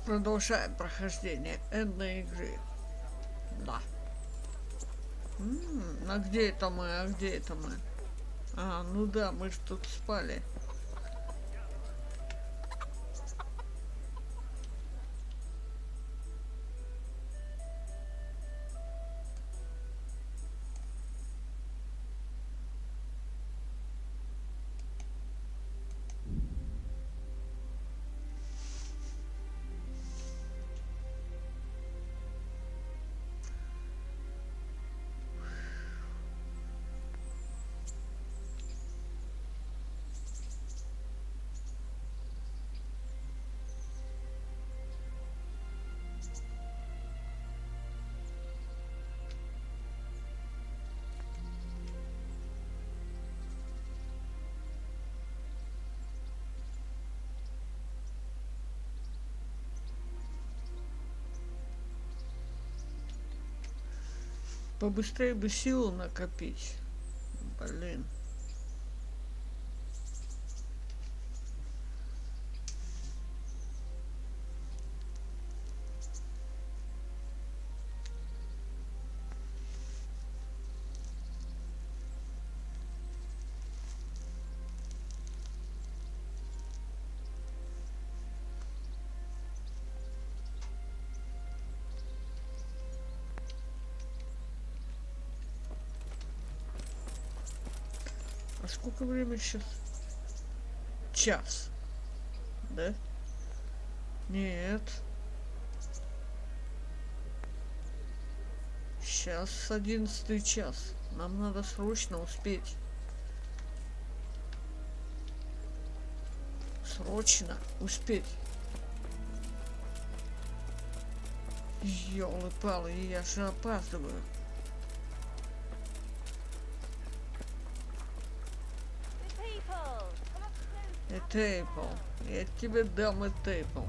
Продолжаем прохождение одной игры. Да. А где это мы? А где это мы? А, ну да, мы ж тут спали. Побыстрее бы силу накопить. Блин. А сколько времени сейчас? Час. Да? Нет. Сейчас 11 час. Нам надо срочно успеть. Срочно успеть. Ёлы-палы, я же опаздываю. Этейпл. Я тебе дам этейпл.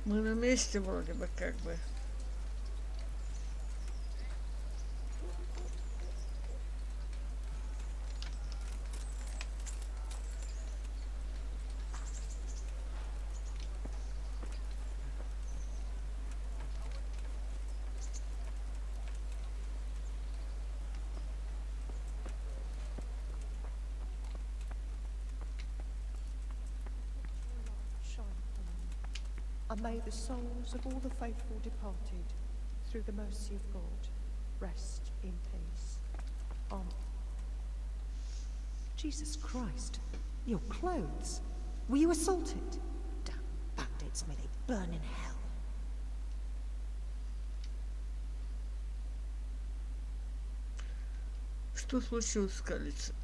Мы на месте вроде бы как бы. And may the souls of all the faithful departed, through the mercy of God, rest in peace. Amen. Jesus Christ, your clothes. Were you assaulted? Damn bandits, may they burn in hell. Что случилось, Скалица?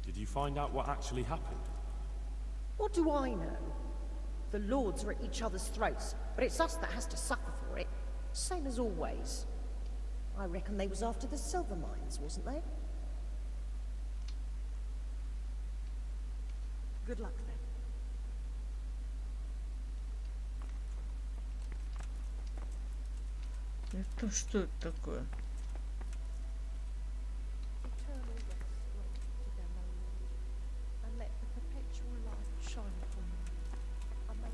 Did you find out what actually happened? What do I know? The lords are at each other's throats, but it's us that has to suffer for it. Same as always. I reckon they was after the silver mines, wasn't they? Good luck then. Это что это такое? Eternal rest grant to them, O Lord, and let the perpetual light shine upon them. And may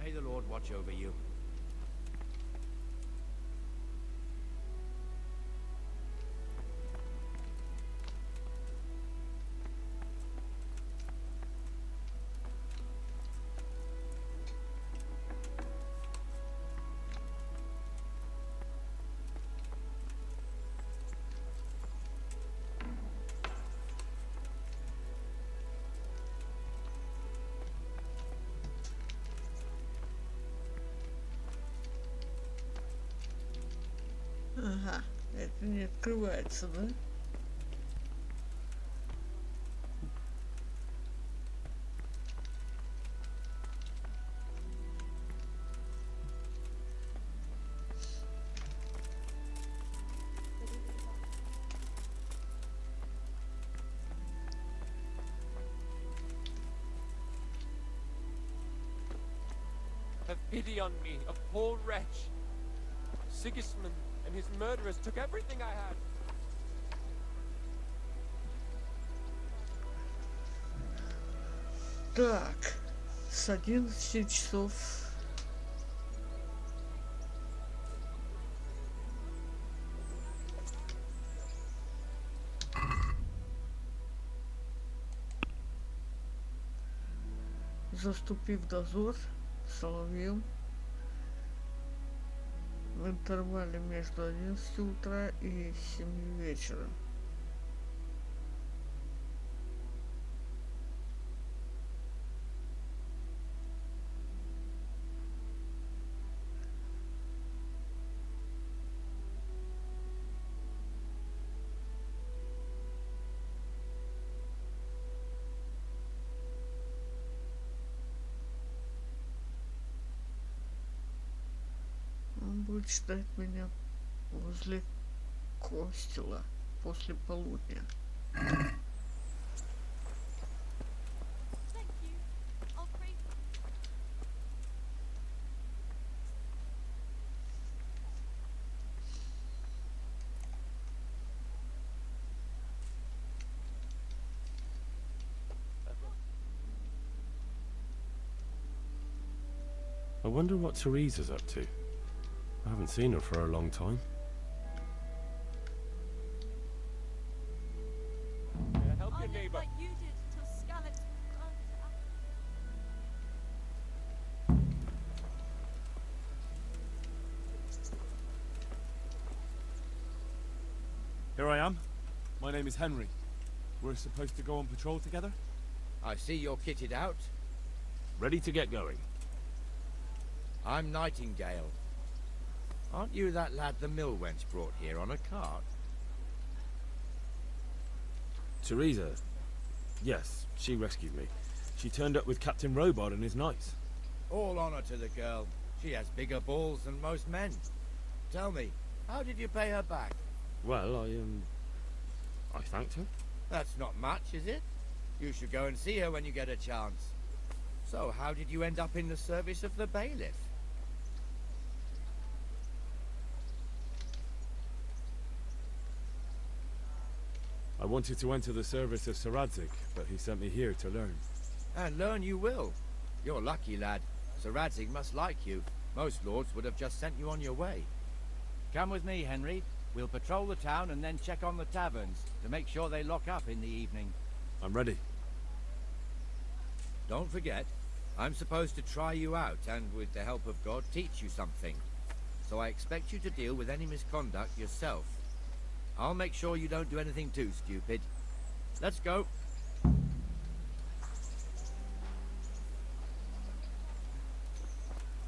May the Lord watch over you. Ага, это не открывается, да? have pity on me, a poor wretch. Sigismund and his murderers took everything I had. Так, с 11 часов. Заступив в дозор соловьем в интервале между 11 утра и 7 вечера. Он будет ждать меня возле костела после полудня. I wonder what Teresa's up to. I haven't seen her for a long time. Help your neighbor. Like you did till Scarlet. Here I am. My name is Henry. We're supposed to go on patrol together? I see you're kitted out. Ready to get going. I'm Nightingale. Aren't you that lad the mill wench brought here on a cart? Teresa. Yes, she rescued me. She turned up with Captain Robard and his knights. All honor to the girl. She has bigger balls than most men. Tell me, how did you pay her back? Well, I thanked her. That's not much, is it? You should go and see her when you get a chance. So, how did you end up in the service of the bailiff? I wanted to enter the service of Sir Radzig, but he sent me here to learn. And learn you will. You're lucky, lad. Sir Radzig must like you. Most lords would have just sent you on your way. Come with me, Henry. We'll patrol the town and then check on the taverns to make sure they lock up in the evening. I'm ready. Don't forget, I'm supposed to try you out and, with the help of God, teach you something. So I expect you to deal with any misconduct yourself. I'll make sure you don't do anything too stupid. Let's go.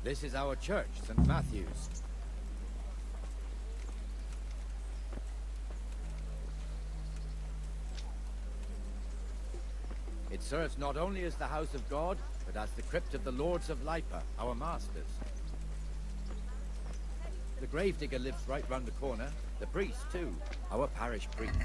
This is our church, St. Matthew's. It serves not only as the house of God, but as the crypt of the Lords of Lipa, our masters. The gravedigger lives right round the corner. The priest, too. Our parish priest.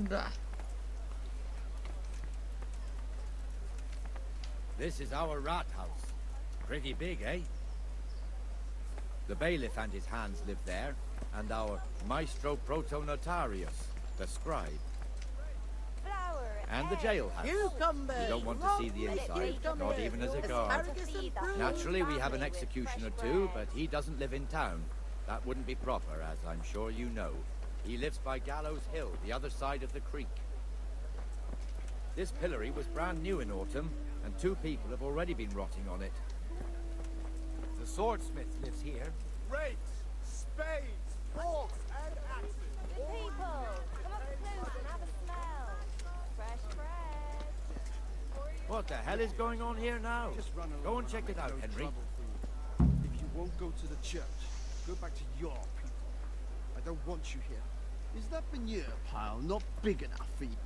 Да. This is our rat house. Pretty big, eh? The bailiff and his hands live there, and our maestro protonotarius, the scribe. And the jailhouse. You don't want to see the inside, not even as a guard. Naturally, we have an executioner too, but he doesn't live in town. That wouldn't be proper, as I'm sure you know. He lives by Gallows Hill, the other side of the creek. This pillory was brand new in autumn, and 2 people have already been rotting on it. The swordsmith lives here. Rakes, spades, forks, and axes. Good people, come up close and have a smell. Fresh bread. What the hell is going on here now? Go and check it out, Henry. If you won't go to the church, go back to your people. I don't want you here. Is that manure pile not big enough for you?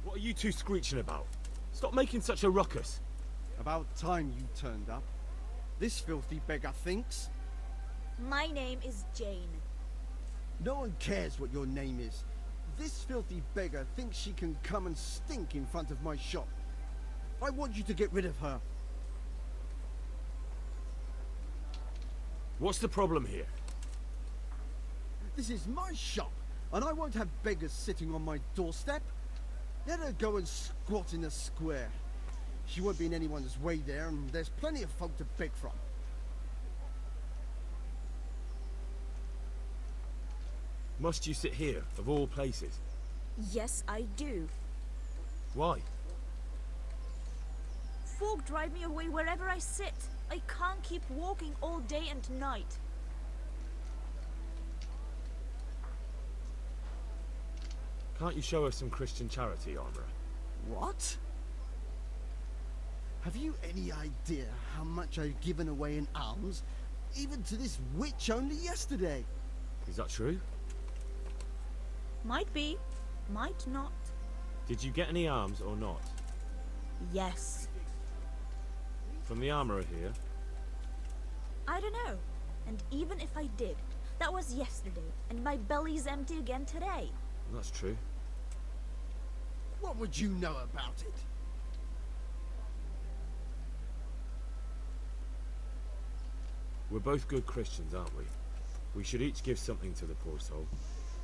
What are you two screeching about? Stop making such a ruckus. About time you turned up. this filthy beggar thinks. My name is Jane. No one cares what your name is. This filthy beggar thinks she can come and stink in front of my shop. I want you to get rid of her. What's the problem here? This is my shop, and I won't have beggars sitting on my doorstep. Let her go and squat in the square. She won't be in anyone's way there, and there's plenty of folk to beg from. Must you sit here, of all places? Yes, I do. Why? Folk drive me away wherever I sit. I can't keep walking all day and night. Can't you show us some Christian charity, Armourer? What? Have you any idea how much I've given away in alms, even to this witch only yesterday? Is that true? Might be, might not. Did you get any alms or not? Yes. From the Armourer here? I don't know. And even if I did, that was yesterday, and my belly's empty again today. That's true. What would you know about it? We're both good Christians, aren't we? We should each give something to the poor soul.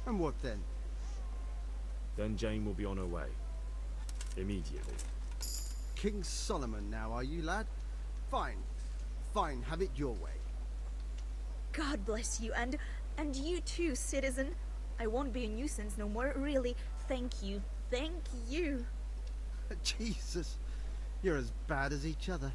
And what then? Then Jane will be on her way. Immediately. King Solomon now, are you, lad? Fine. Fine, have it your way. God bless you, and you too, citizen. I won't be a nuisance no more, really. Thank you. Thank you. Jesus, you're as bad as each other.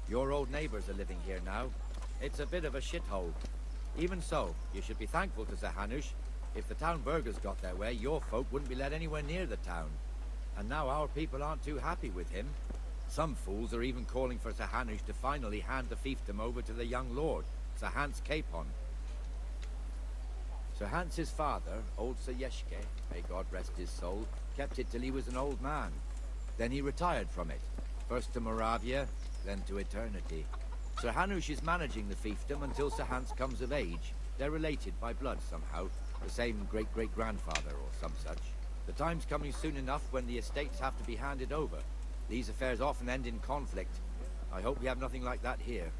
Your old neighbors are living here now. It's a bit of a shithole. Even so, you should be thankful to Sir Hanush. If the town burghers got their way, your folk wouldn't be let anywhere near the town. And now our people aren't too happy with him. Some fools are even calling for Sir Hanush to finally hand the fiefdom over to the young lord, Sir Hans Capon. Sir Hans's father, old Sir Yeshke, may God rest his soul, kept it till he was an old man. Then he retired from it, first to Moravia, then to eternity. Sir Hanush is managing the fiefdom until Sir Hans comes of age. They're related by blood somehow, the same great-great-grandfather or some such. The time's coming soon enough when the estates have to be handed over. These affairs often end in conflict. I hope we have nothing like that here.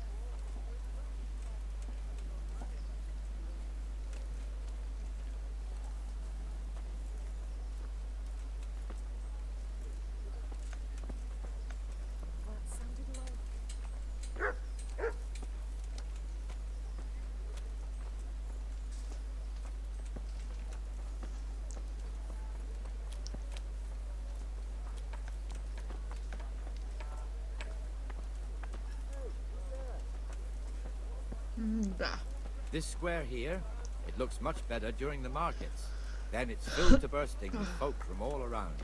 Да. This square here, it looks much better during the markets. Then it's filled to bursting with folk from all around.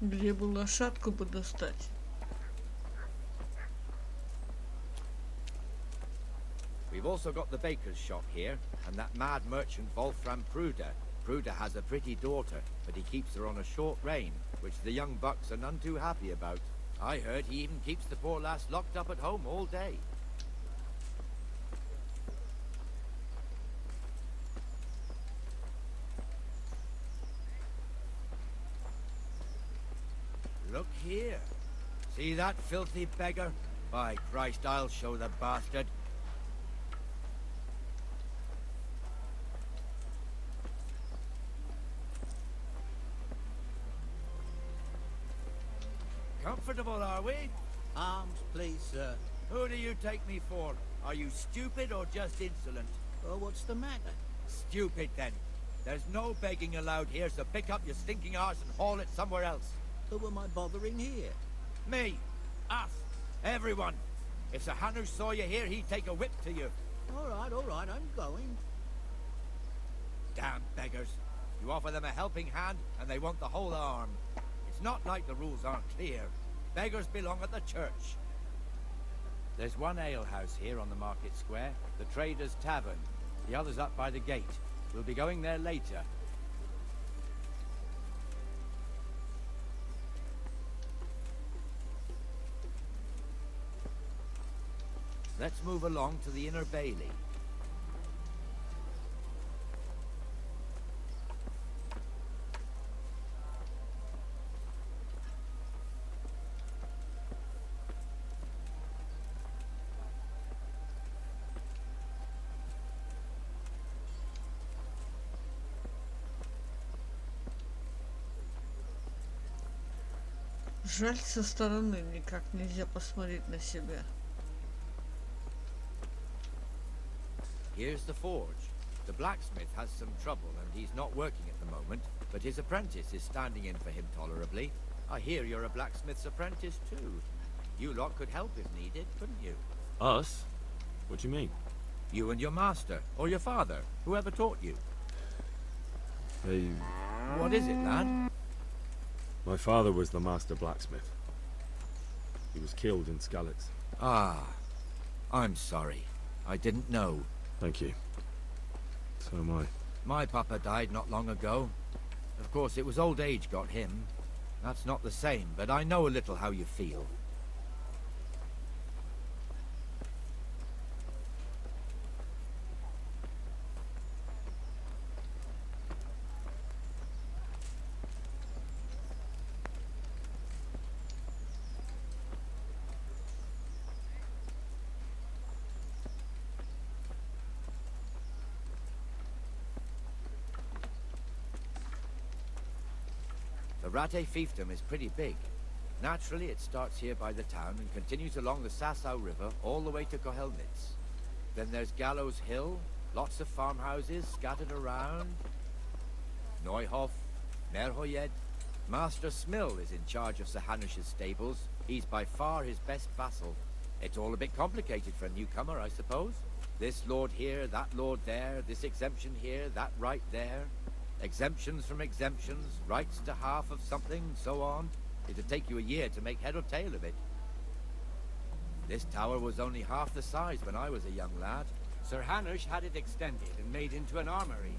Где бы лошадку бы достать? We've also got the baker's shop here, and that mad merchant Wolfram Pruder. Pruder has a pretty daughter, but he keeps her on a short rein, which the young bucks are none too happy about. I heard he even keeps the poor lass locked up at home all day. Look here. See that filthy beggar? By Christ, I'll show the bastard. Comfortable, are we? Arms, please, sir. Who do you take me for? Are you stupid or just insolent? Oh, what's the matter? Stupid, then. There's no begging allowed here, so pick up your stinking arse and haul it somewhere else. Who am I bothering here? Me. Us. Everyone. If Sir Hanush saw you here, he'd take a whip to you. All right, I'm going. Damn beggars. You offer them a helping hand, and they want the whole arm. It's not like the rules aren't clear. Beggars belong at the church. There's one alehouse here on the market square, the Trader's Tavern. The other's up by the gate. We'll be going there later. Let's move along to the Inner Bailey. Жаль, со стороны никак нельзя посмотреть на себя. Here's the forge. The blacksmith has some trouble and he's not working at the moment, but his apprentice is standing in for him tolerably. I hear you're a blacksmith's apprentice too. You lot could help if needed, couldn't you? Us? What do you mean? You and your master, or your father, whoever taught you. They... What is it, lad? My father was the master blacksmith. He was killed in Skalitz. Ah, I'm sorry. I didn't know. Thank you. So am I. My papa died not long ago. Of course, it was old age got him. That's not the same, but I know a little how you feel. The Rate fiefdom is pretty big. Naturally, it starts here by the town and continues along the Sasau River all the way to Kohelnitz. Then there's Gallows Hill, lots of farmhouses scattered around. Neuhof, Merhoyed. Master Smill is in charge of Sir Hanush's stables. He's by far his best vassal. It's all a bit complicated for a newcomer, I suppose. This lord here, that lord there, this exemption here, that right there. Exemptions from exemptions, rights to half of something, so on. It'd take you a year to make head or tail of it. This tower was only half the size when I was a young lad. Sir Hanush had it extended and made into an armory.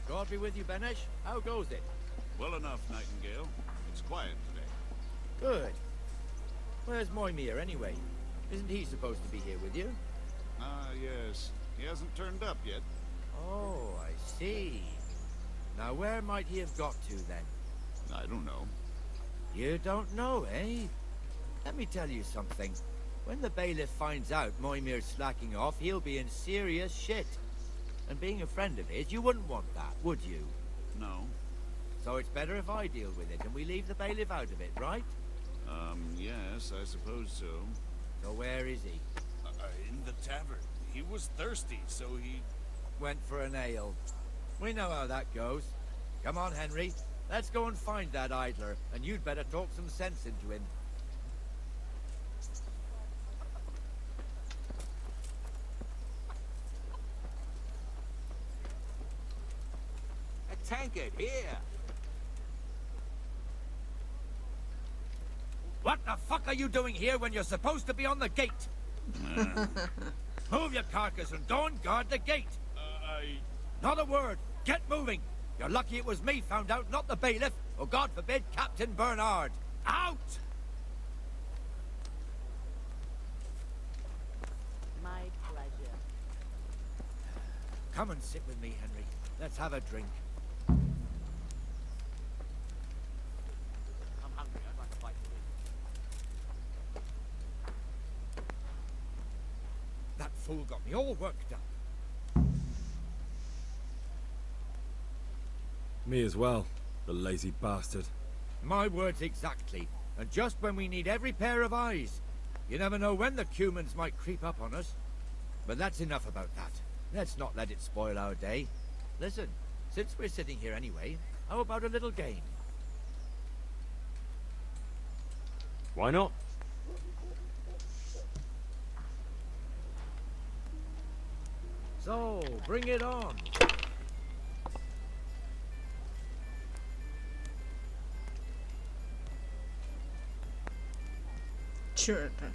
God be with you, Benesh. How goes it? Well enough, Nightingale. It's quiet today. Good. Where's Moimir, anyway? Isn't he supposed to be here with you? Ah, yes. He hasn't turned up yet. Oh, I see. Now, where might he have got to, then? I don't know. You don't know, eh? Let me tell you something. When the bailiff finds out Moimir's slacking off, he'll be in serious shit. And being a friend of his, you wouldn't want that, would you? No. So it's better if I deal with it, and we leave the bailiff out of it, right? Yes, I suppose so. So where is he? In the tavern. He was thirsty, so he... Went for an ale. We know how that goes. Come on, Henry. Let's go and find that idler, and you'd better talk some sense into him. A tankard here. What the fuck are you doing here when you're supposed to be on the gate? Move your carcass and go and guard the gate. Not a word. Get moving. You're lucky it was me found out, not the bailiff, or God forbid, Captain Bernard. Out! Come and sit with me, Henry. Let's have a drink. I'm hungry. I'd like a bite to eat. That fool got me all worked up. Me as well, the lazy bastard. My words exactly. And just when we need every pair of eyes. You never know when the Cumans might creep up on us. But that's enough about that. Let's not let it spoil our day. Listen, since we're sitting here anyway, how about a little game? Why not? So, bring it on. Чё это?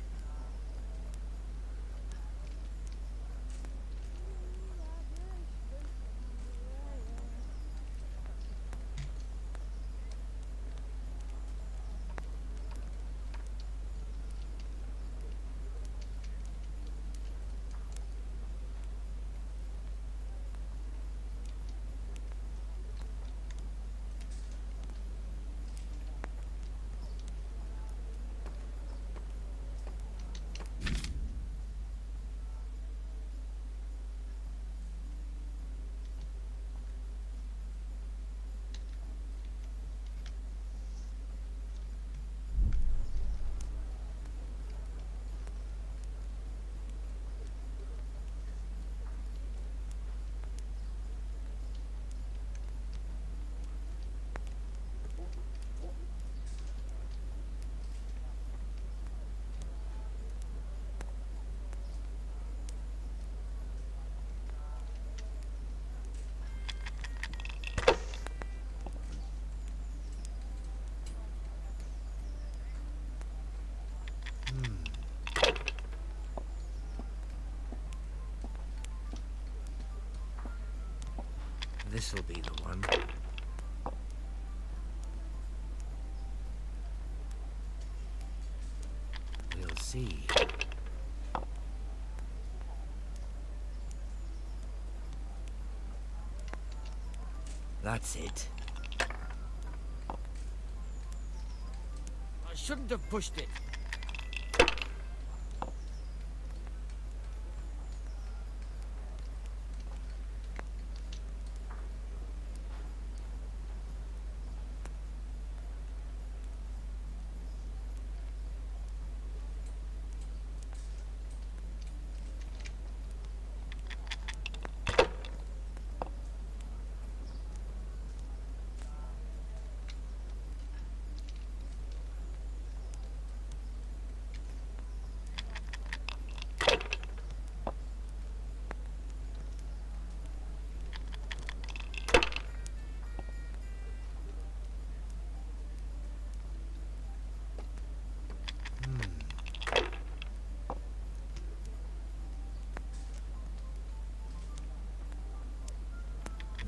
This'll be the one. We'll see. That's it. I shouldn't have pushed it.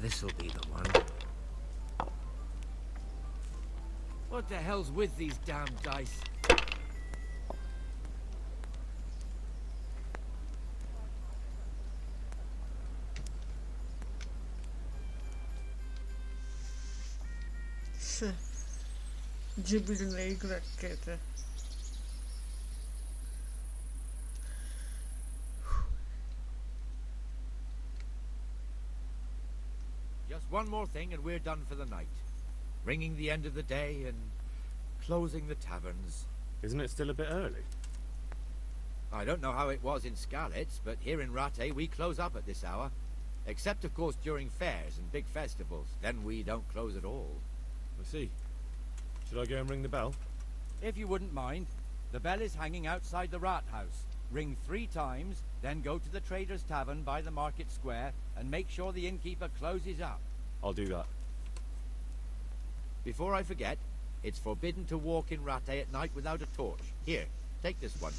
This'll be the one. What the hell's with these damn dice? Дебильная игра какая-то. Just one more thing and we're done for the night. Ringing the end of the day and closing the taverns. Isn't it still a bit early? I don't know how it was in Skalitz, but here in Rattay we close up at this hour. Except, of course, during fairs and big festivals. Then we don't close at all. I see. Should I go and ring the bell? If you wouldn't mind, the bell is hanging outside the rat house. Ring 3 times, then go to the Trader's Tavern by the market square and make sure the innkeeper closes up. I'll do that. Before I forget, it's forbidden to walk in Rattay at night without a torch. Here, take this one.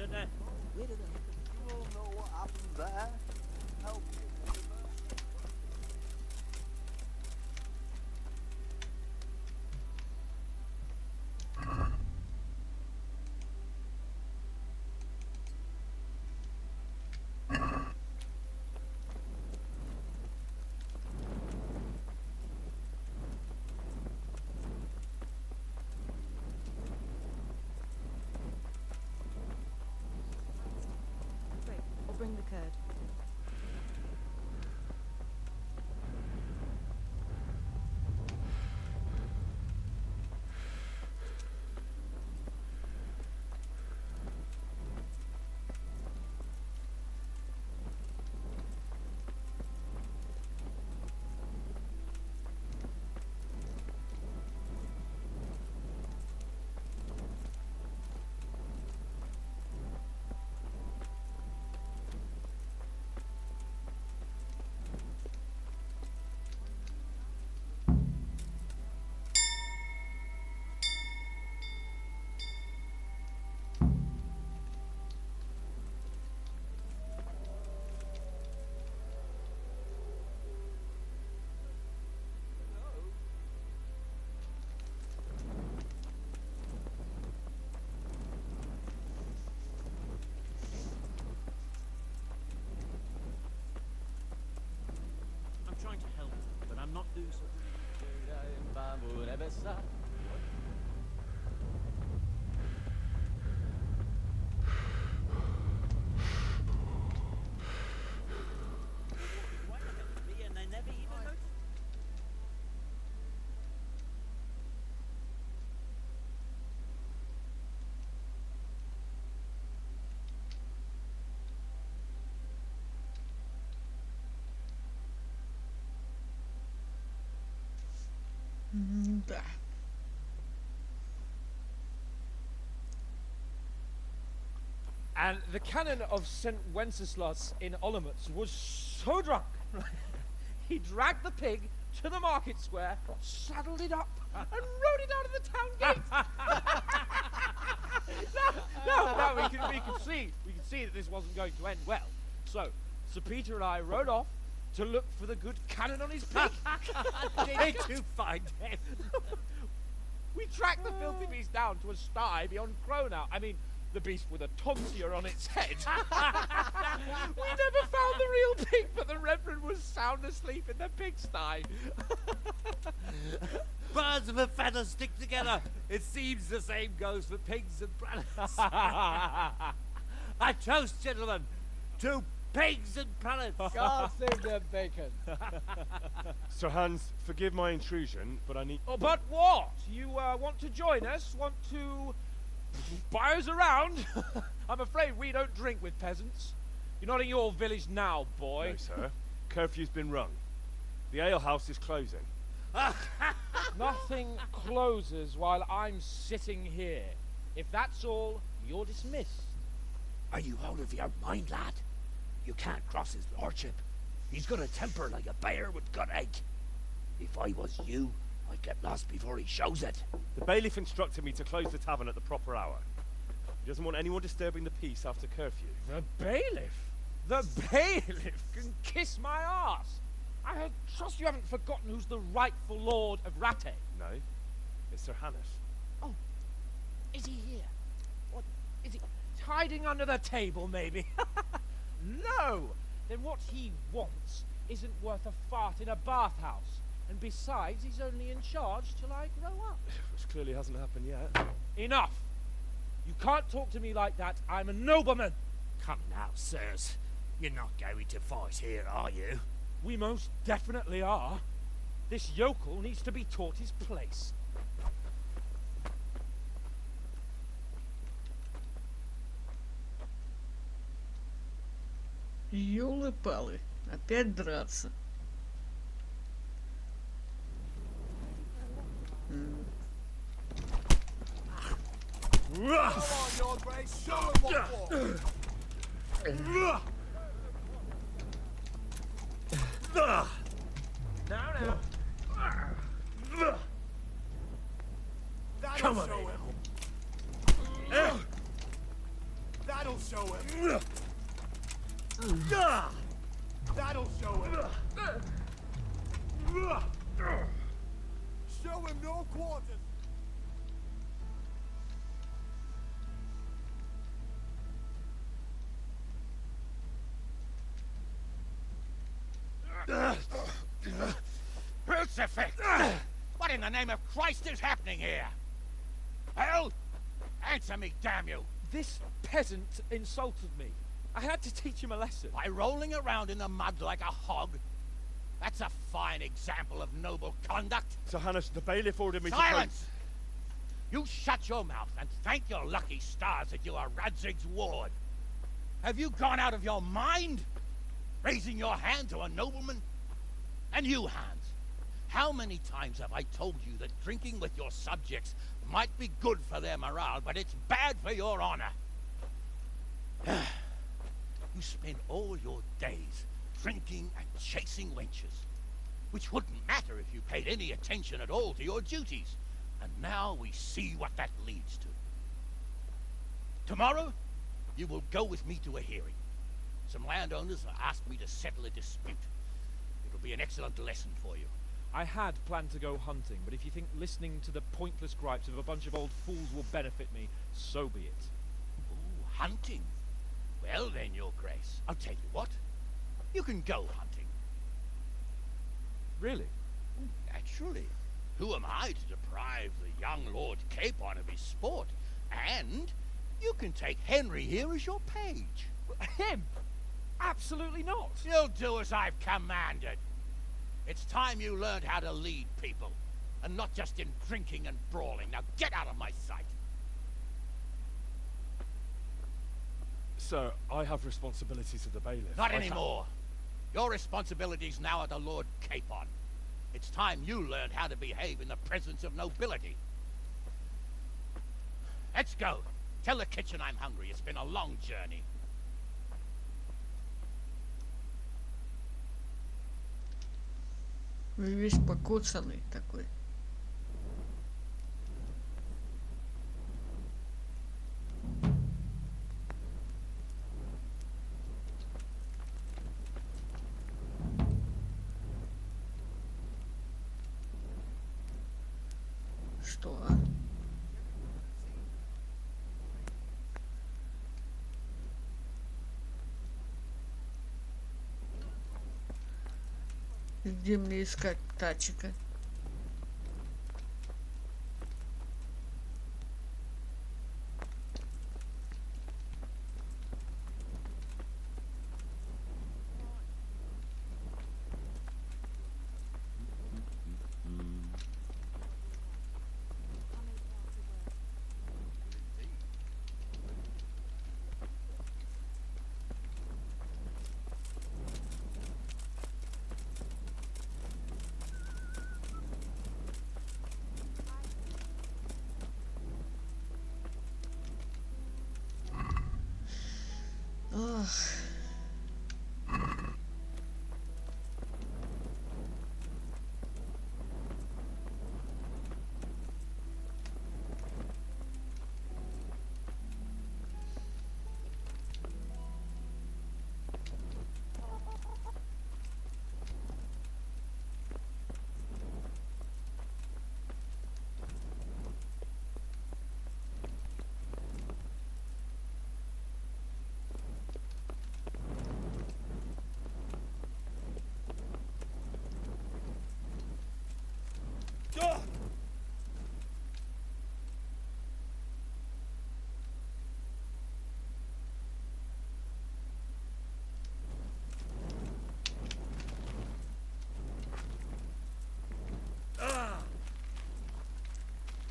don't know. Where did You all know what happened there? Help me. Great. I'll bring the curd. I'm trying to help, but I'm not doing so. And they never even noticed. Да. And the canon of St. Wenceslas in Olomouc was so drunk, he dragged the pig to the market square, saddled it up, and rode it out of the town gate. No, we could see that this wasn't going to end well. So, Sir Peter and I rode off to look for the good canon on his pig. Did you find him? We tracked the filthy beast down to a sty beyond Cronow. I mean, the beast with a tonsure on its head. We never found the real pig, but the Reverend was sound asleep in the pigsty. Birds of a feather stick together. It seems the same goes for pigs and prelates. I toast, gentlemen, to pigs and prelates. God save their bacon. Sir Hans, forgive my intrusion, but I need... Oh, but what? You want to join us? Want to buy us around? I'm afraid we don't drink with peasants. You're not in your village now, boy. No, sir. Curfew's been rung. The alehouse is closing. Nothing closes while I'm sitting here. If that's all, you're dismissed. Are you out of your mind, lad? You can't cross his lordship. He's got a temper like a bear with gut ache. If I was you, I'd get lost before he shows it. The bailiff instructed me to close the tavern at the proper hour. He doesn't want anyone disturbing the peace after curfew. The bailiff? The bailiff can kiss my arse. I trust you haven't forgotten who's the rightful lord of Rattay. No, it's Sir Hannes. Oh, is he here? What, is he hiding under the table, maybe? No! Then what he wants isn't worth a fart in a bathhouse. And besides, he's only in charge till I grow up. Which clearly hasn't happened yet. Enough! You can't talk to me like that. I'm a nobleman. Come now, sirs. You're not going to fight here, are you? We most definitely are. This yokel needs to be taught his place. Ёлы-палы, опять драться. Come on, Your Grace, show him what for. Now. That'll Come on, show him. That'll show him. That'll show him. Show him no quarters. Crucifix! What in the name of Christ is happening here? Hell? Answer me, damn you! This peasant insulted me. I had to teach him a lesson. By rolling around in the mud like a hog? That's a fine example of noble conduct. Sir Hannes, the bailiff ordered me to... Silence! You shut your mouth and thank your lucky stars that you are Radzig's ward. Have you gone out of your mind? Raising your hand to a nobleman? And you, Hans, how many times have I told you that drinking with your subjects might be good for their morale, but it's bad for your honor? You spend all your days drinking and chasing wenches, which wouldn't matter if you paid any attention at all to your duties. And now we see what that leads to. Tomorrow, you will go with me to a hearing. Some landowners have asked me to settle a dispute. It'll be an excellent lesson for you. I had planned to go hunting, but if you think listening to the pointless gripes of a bunch of old fools will benefit me, so be it. Ooh, hunting? Well then, Your Grace, I'll tell you what. You can go hunting. Really? Naturally. Who am I to deprive the young Lord Capon of his sport? And you can take Henry here as your page. Him? Absolutely not. You'll do as I've commanded. It's time you learned how to lead people, and not just in drinking and brawling. Now get out of my sight. Sir, I have responsibilities of the bailiff. Not anymore. Your responsibilities now are the Lord Capon. It's time you learned how to behave in the presence of nobility. Let's go. Tell the kitchen I'm hungry. It's been a long journey. Весь покоцанный такой. Что? Где мне искать тачика? Ах.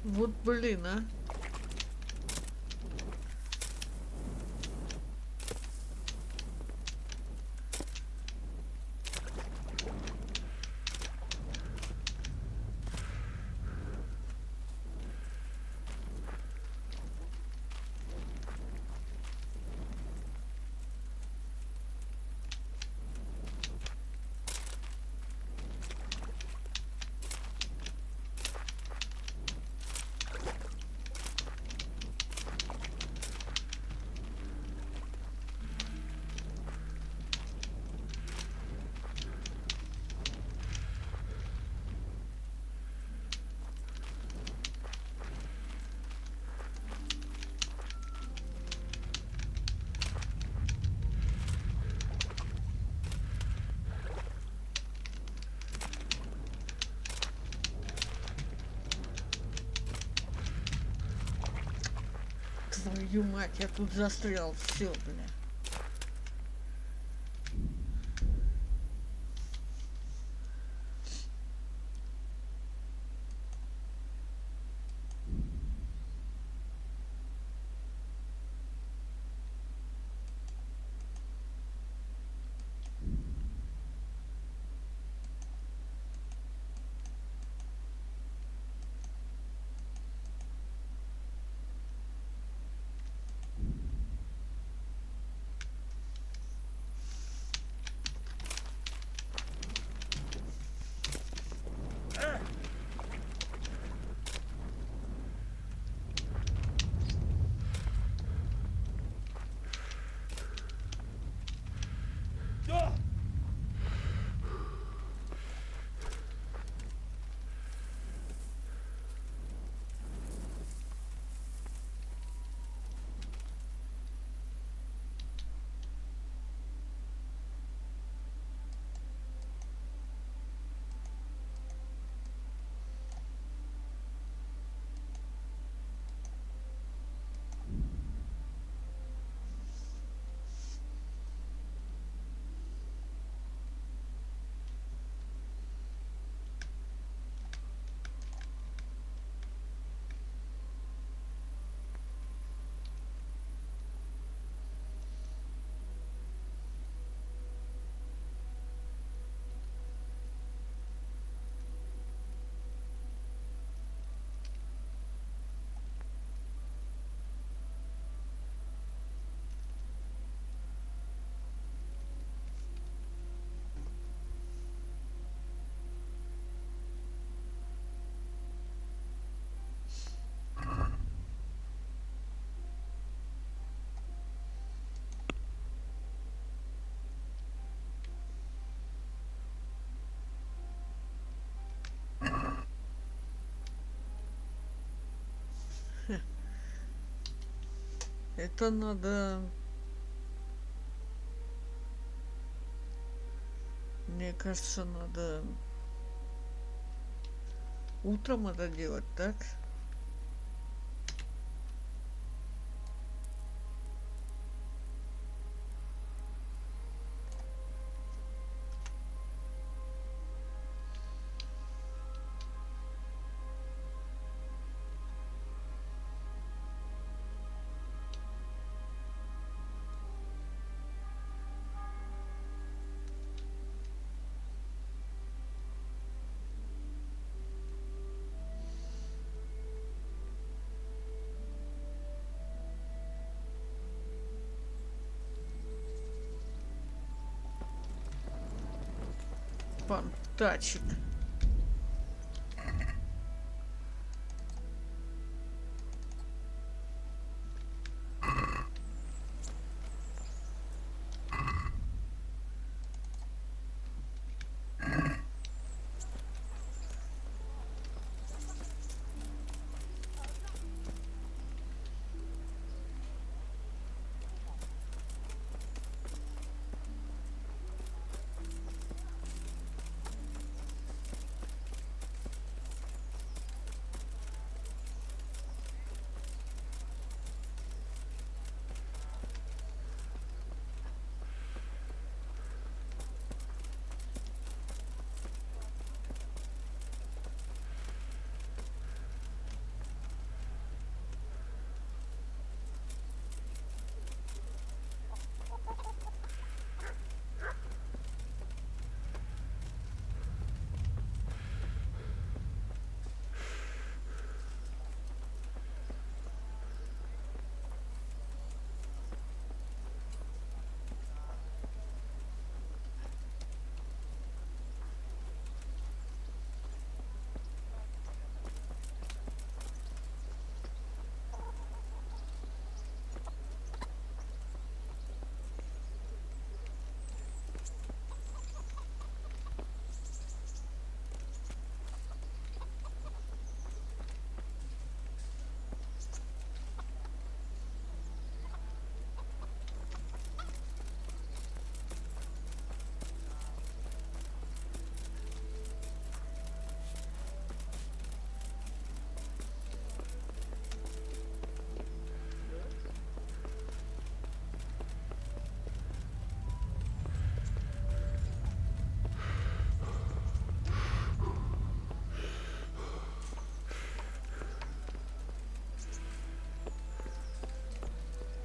Вот блин, а. Твою мать, я тут застрял. Все, бля. Это надо... Мне кажется, надо утром это делать, так? Понтачик.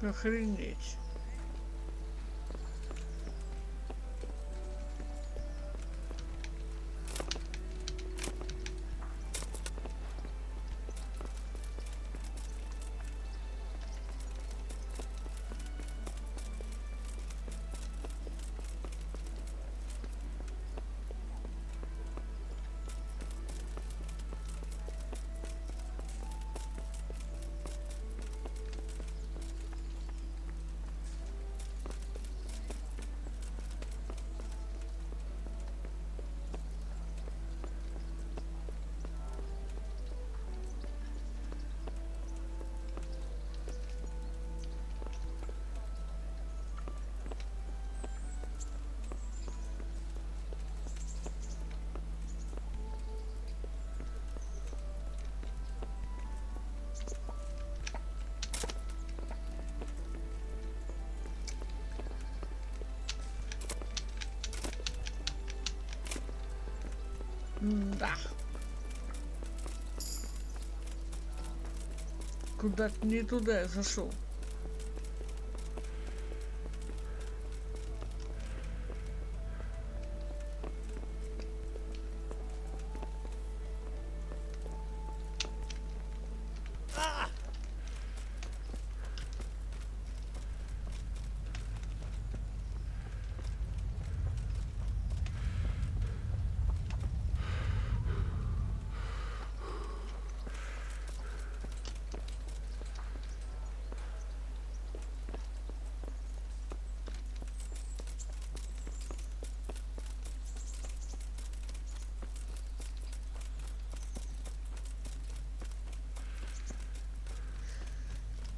Охренеть. Да. Куда-то не туда я зашел.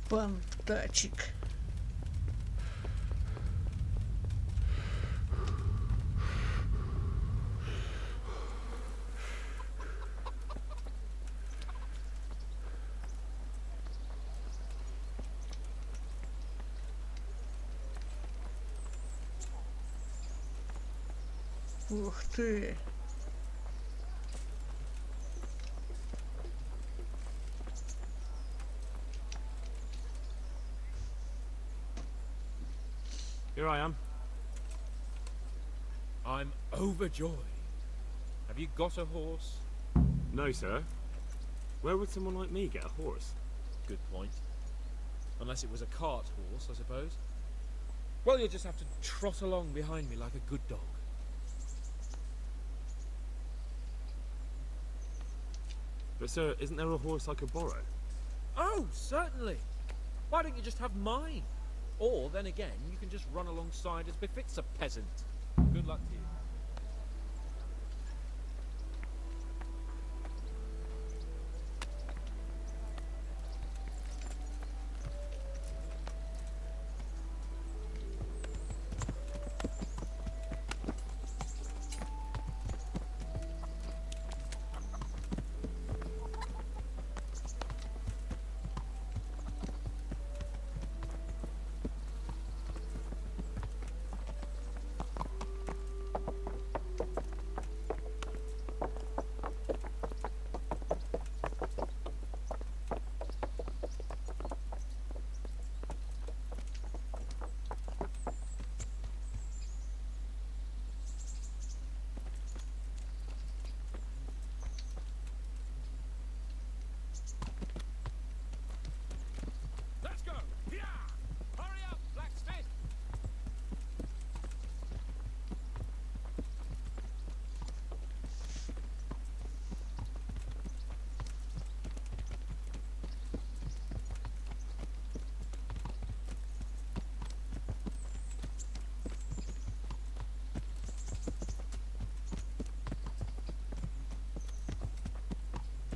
Пантачик. Ух ты! Here I am. I'm overjoyed. Have you got a horse? No, sir. Where would someone like me get a horse? Good point. Unless it was a cart horse, I suppose. Well, you'll just have to trot along behind me like a good dog. But sir, isn't there a horse I could borrow? Oh, certainly. Why don't you just have mine? Or, then again, you can just run alongside as befits a peasant. Good luck to you.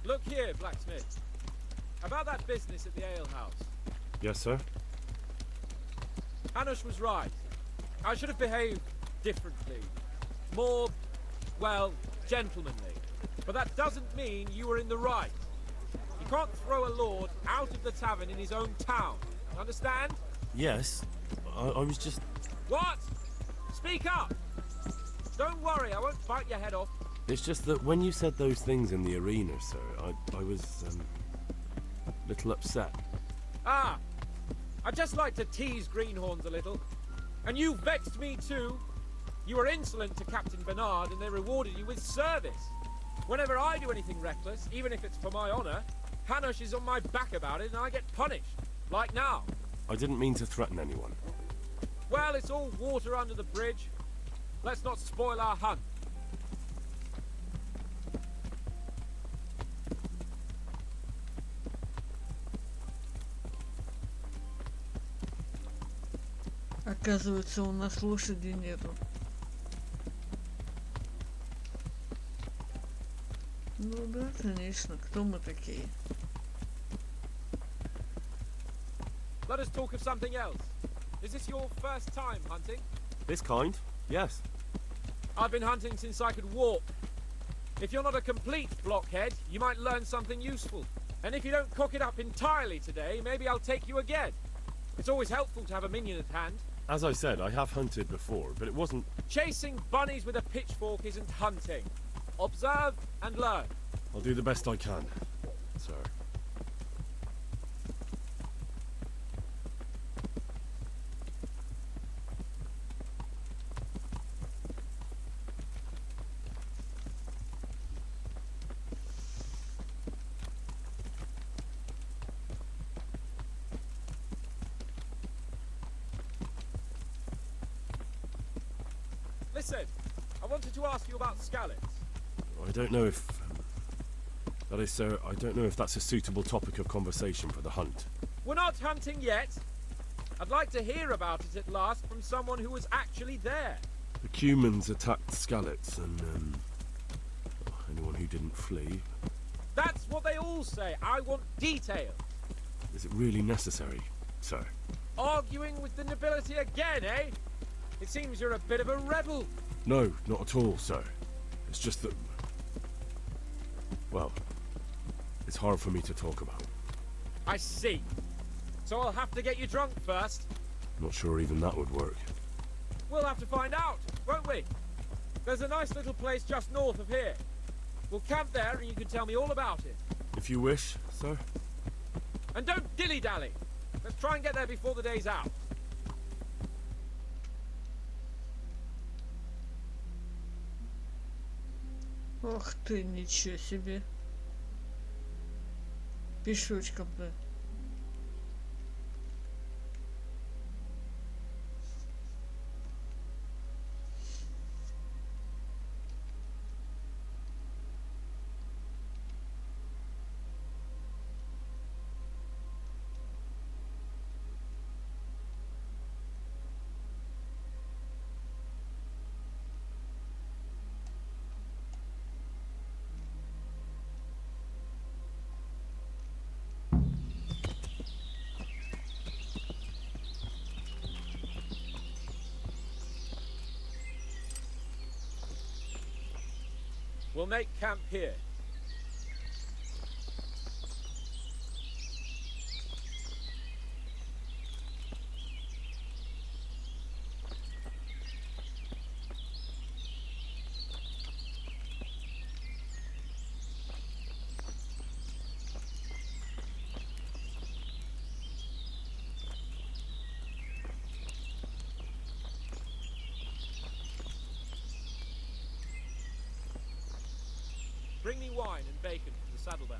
Look here, blacksmith. About that business at the alehouse. Yes, sir. Hanush was right. I should have behaved differently. More, well, gentlemanly. But that doesn't mean you were in the right. You can't throw a lord out of the tavern in his own town. Understand? Yes. I was just... What? Speak up! Don't worry, I won't bite your head off. It's just that when you said those things in the arena, sir, I was, a little upset. Ah! I'd just like to tease Greenhorns a little. And you vexed me too. You were insolent to Captain Bernard and they rewarded you with service. Whenever I do anything reckless, even if it's for my honor, Hanush is on my back about it and I get punished. Like now. I didn't mean to threaten anyone. Well, it's all water under the bridge. Let's not spoil our hunt. Оказывается, у нас лошади нету. Ну да, конечно. Кто мы такие? Let us talk of something else. Is this your first time hunting? This kind? Yes. I've been hunting since I could walk. If you're not a complete blockhead, you might learn something useful. And if you don't cock it up entirely today, maybe I'll take you again. It's always helpful to have a minion at hand. As I said, I have hunted before, but it wasn't... Chasing bunnies with a pitchfork isn't hunting. Observe and learn. I'll do the best I can, sir. Listen, I wanted to ask you about scallops. I don't know if... that is, sir, I don't know if that's a suitable topic of conversation for the hunt. We're not hunting yet. I'd like to hear about it at last from someone who was actually there. The Cumans attacked Skallets and, anyone who didn't flee. That's what they all say. I want details. Is it really necessary, sir? Arguing with the nobility again, eh? It seems you're a bit of a rebel. No, not at all, sir. It's just that... well, it's hard for me to talk about. I see. So I'll have to get you drunk first. Not sure even that would work. We'll have to find out, won't we? There's a nice little place just north of here. We'll camp there and you can tell me all about it. If you wish, sir. And don't dilly-dally. Let's try and get there before the day's out. Ох ты, ничего себе. Пешочком-то. We'll make camp here. Bring me wine and bacon from the saddlebag.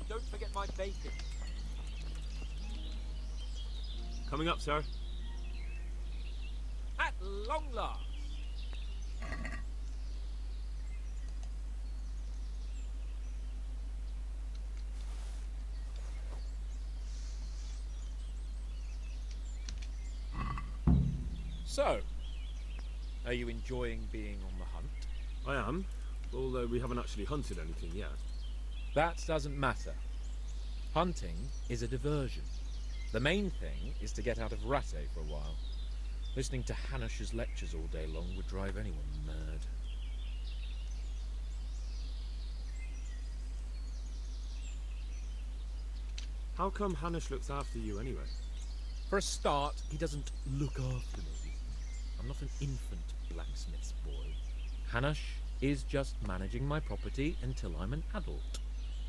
Don't forget my bacon. Coming up, sir. At long last. So, are you enjoying being on the hunt? I am, although we haven't actually hunted anything yet. That doesn't matter. Hunting is a diversion. The main thing is to get out of Rattay for a while. Listening to Hanush's lectures all day long would drive anyone mad. How come Hanush looks after you anyway? For a start, he doesn't look after me. I'm not an infant blacksmith's boy. Hanush is just managing my property until I'm an adult.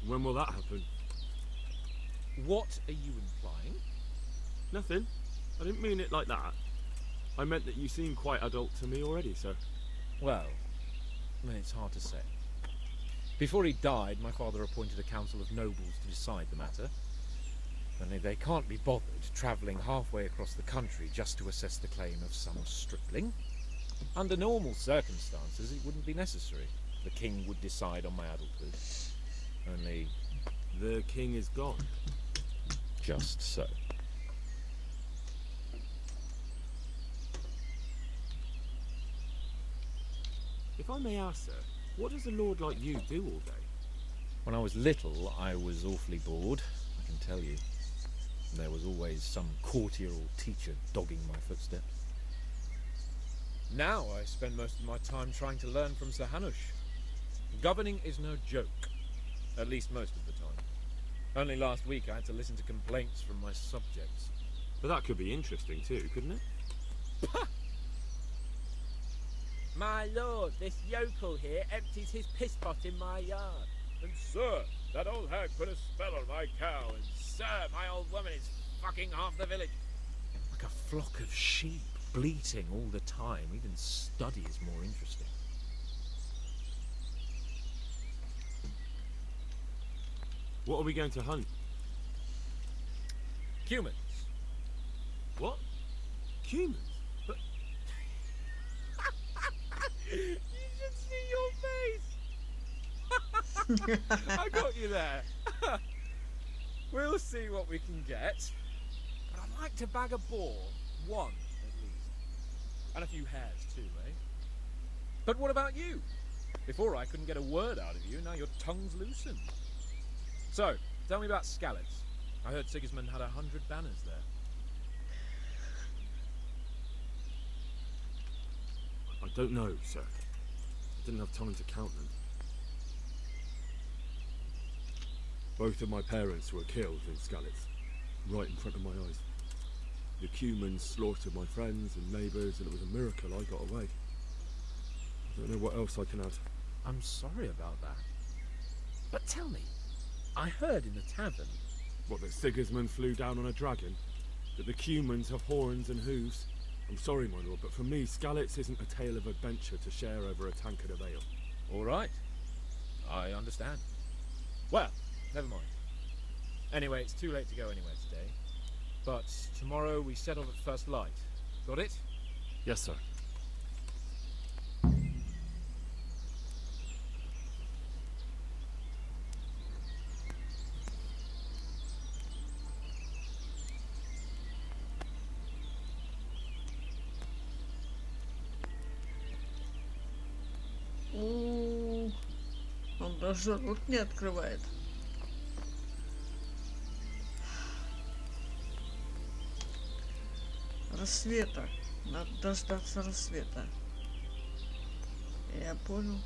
When will that happen? What are you implying? Nothing. I didn't mean it like that. I meant that you seem quite adult to me already, so... Well, it's hard to say. Before he died, my father appointed a council of nobles to decide the matter. Only they can't be bothered travelling halfway across the country just to assess the claim of some stripling. Under normal circumstances, it wouldn't be necessary. The king would decide on my adulthood. Only... The king is gone. Just so. If I may ask, sir, what does a lord like you do all day? When I was little, I was awfully bored, I can tell you. There was always some courtier or teacher dogging my footsteps. Now I spend most of my time trying to learn from Sir Hanush. Governing is no joke, at least most of the time. Only last week I had to listen to complaints from my subjects. But that could be interesting too, couldn't it? My lord, this yokel here empties his piss pot in my yard. And sir, that old hag put a spell on my cow, and Sir, my old woman is fucking half the village. Like a flock of sheep, bleating all the time. Even study is more interesting. What are we going to hunt? Humans. What? Humans? But... You should see your face! I got you there. We'll see what we can get. But I'd like to bag a boar. One, at least. And a few hares, too, eh? But what about you? Before I couldn't get a word out of you, now your tongue's loosened. So, tell me about Skalitz. I heard Sigismund had 100 banners there. I don't know, sir. I didn't have time to count them. Both of my parents were killed in Skalitz, right in front of my eyes. The Cumans slaughtered my friends and neighbours, and it was a miracle I got away. I don't know what else I can add. I'm sorry about that. But tell me, I heard in the tavern... What, that Sigismund flew down on a dragon? That the Cumans have horns and hooves? I'm sorry, my lord, but for me, Skalitz isn't a tale of adventure to share over a tankard of ale. All right. I understand. Well, never mind. Anyway, it's too late to go anywhere today. But tomorrow we set off at first light. Got it? Yes, sir. Он даже рот не открывает. Рассвета. Надо дождаться рассвета. Я понял.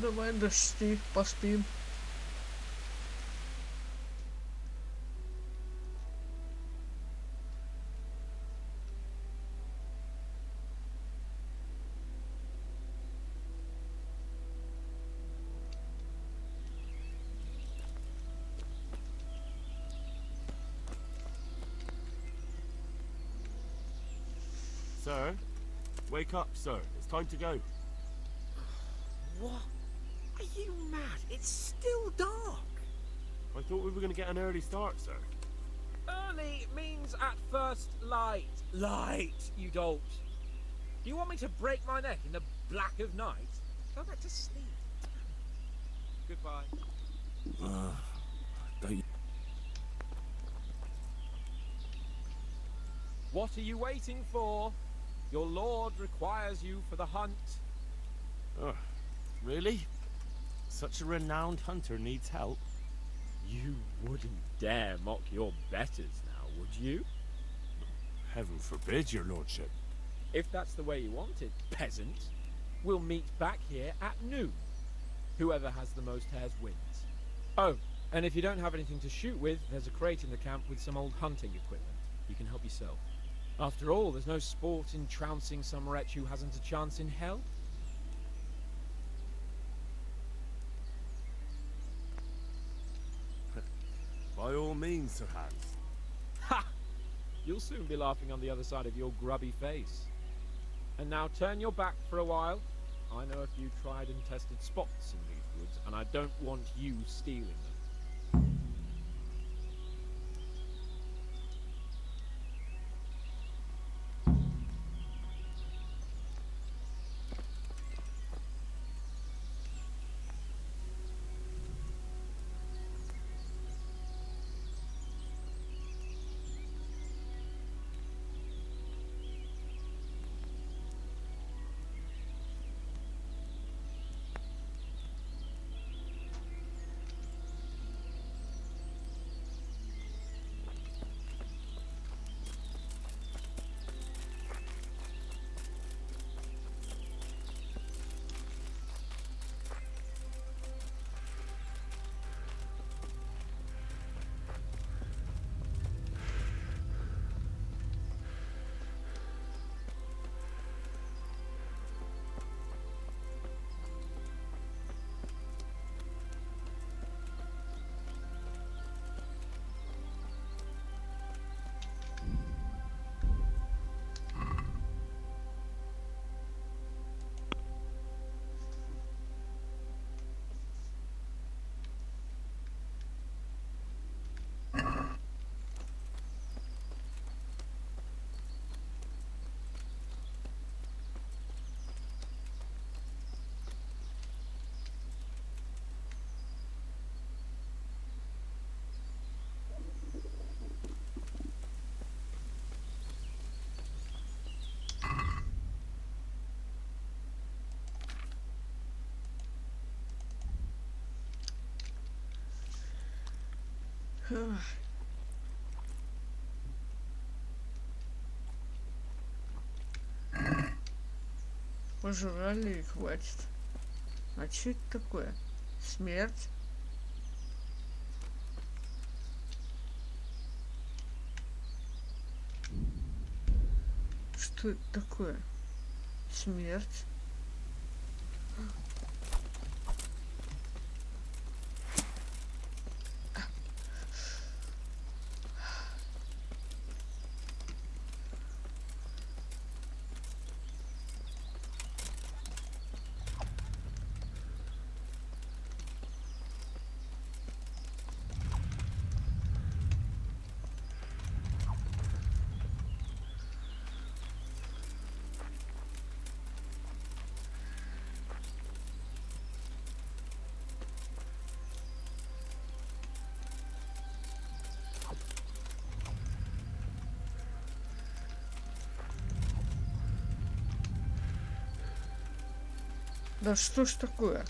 давай до 6 поспим. Sir? Wake up, sir. It's time to go. What? Are you mad? It's still dark. I thought we were going to get an early start, sir. Early means at first light. Light, you dolt. Do you want me to break my neck in the black of night? Go back to sleep. Goodbye. Don't... What are you waiting for? Your lord requires you for the hunt. Oh, really? Such a renowned hunter needs help. You wouldn't dare mock your betters now, would you? Heaven forbid, your lordship. If that's the way you want it, peasant, we'll meet back here at noon. Whoever has the most hares wins. Oh, and if you don't have anything to shoot with, there's a crate in the camp with some old hunting equipment. You can help yourself. After all, there's no sport in trouncing some wretch who hasn't a chance in hell. By all means, Sir Hans. Ha! You'll soon be laughing on the other side of your grubby face. And now turn your back for a while. I know a few tried and tested spots in these woods, and I don't want you stealing them. Пожрали и хватит. А что это такое? Смерть? Что это такое? Смерть? Да что ж такое?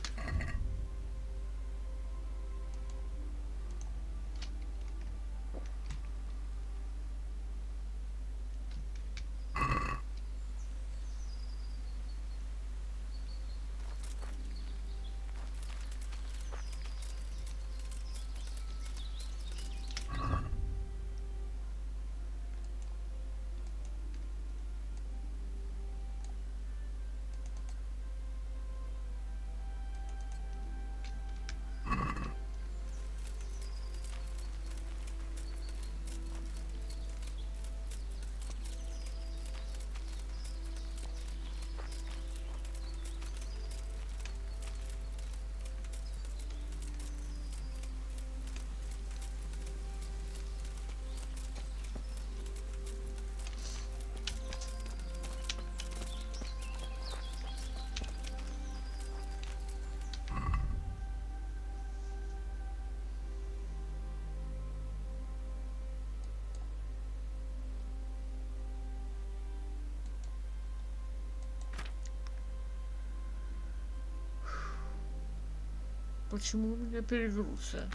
Почему у меня перегрузся?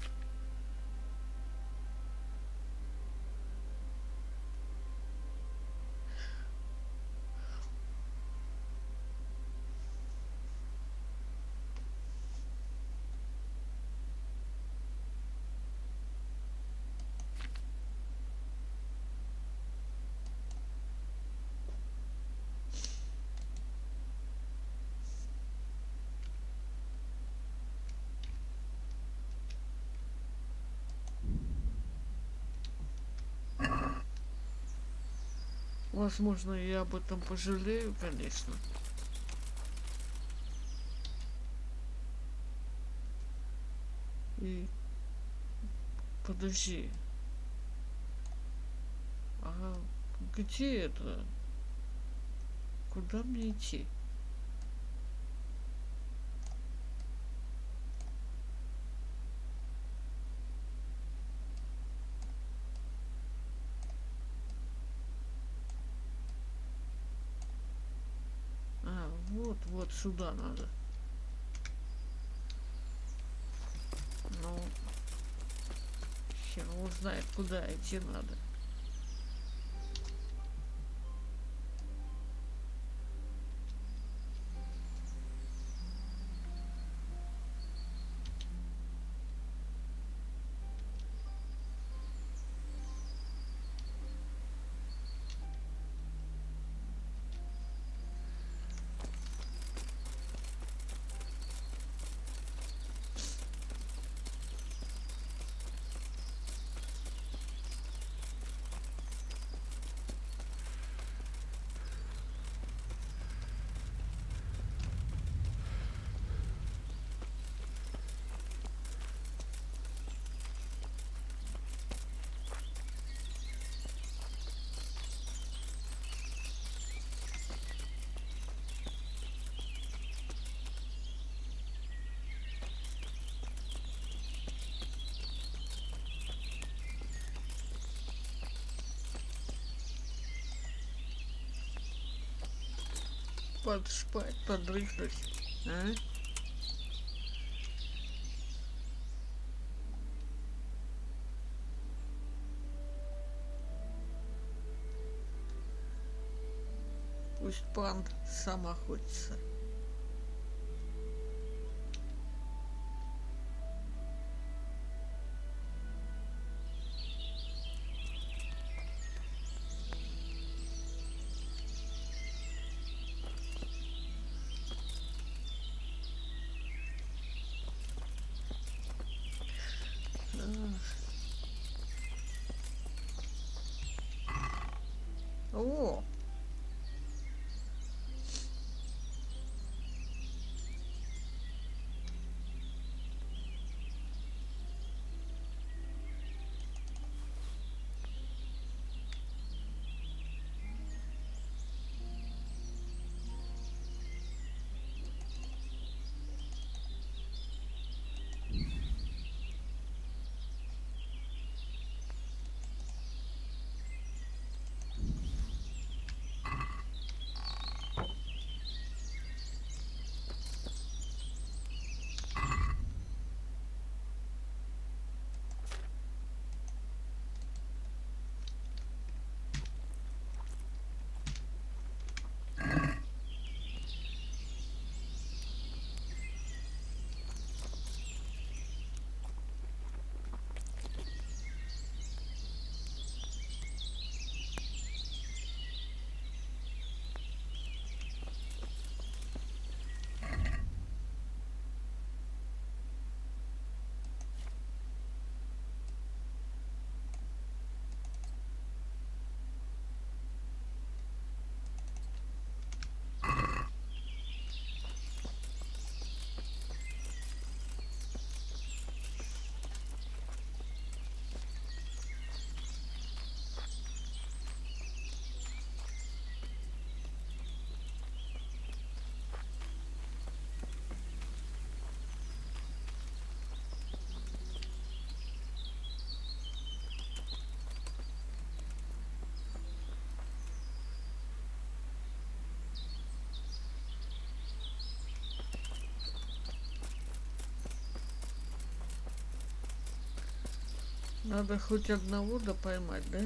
Возможно, я об этом пожалею, конечно. И подожди. А где это? Куда мне идти? А, вот сюда надо. Ну, хер его знает, куда идти надо. Подшпать, подрыхнуть, а? Пусть пан сам охотится. О! Надо хоть одного да поймать, да?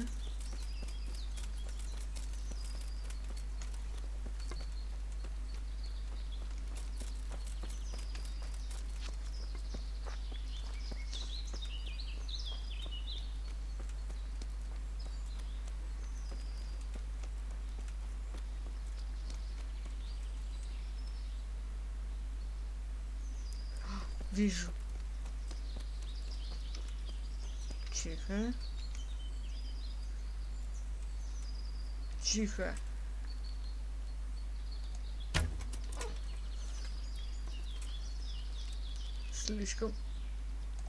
Вижу. Тихо. Тихо. Слишком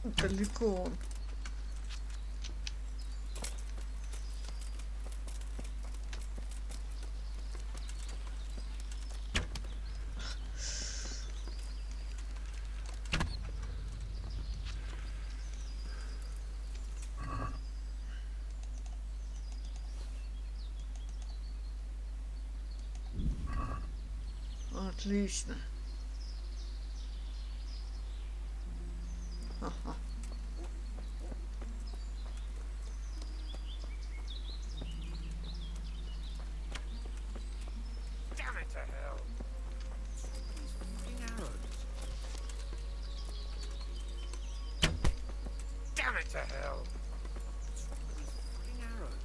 далеко он. Отлично. Ага. Damn it to hell! These arrows. Damn it to hell! These arrows.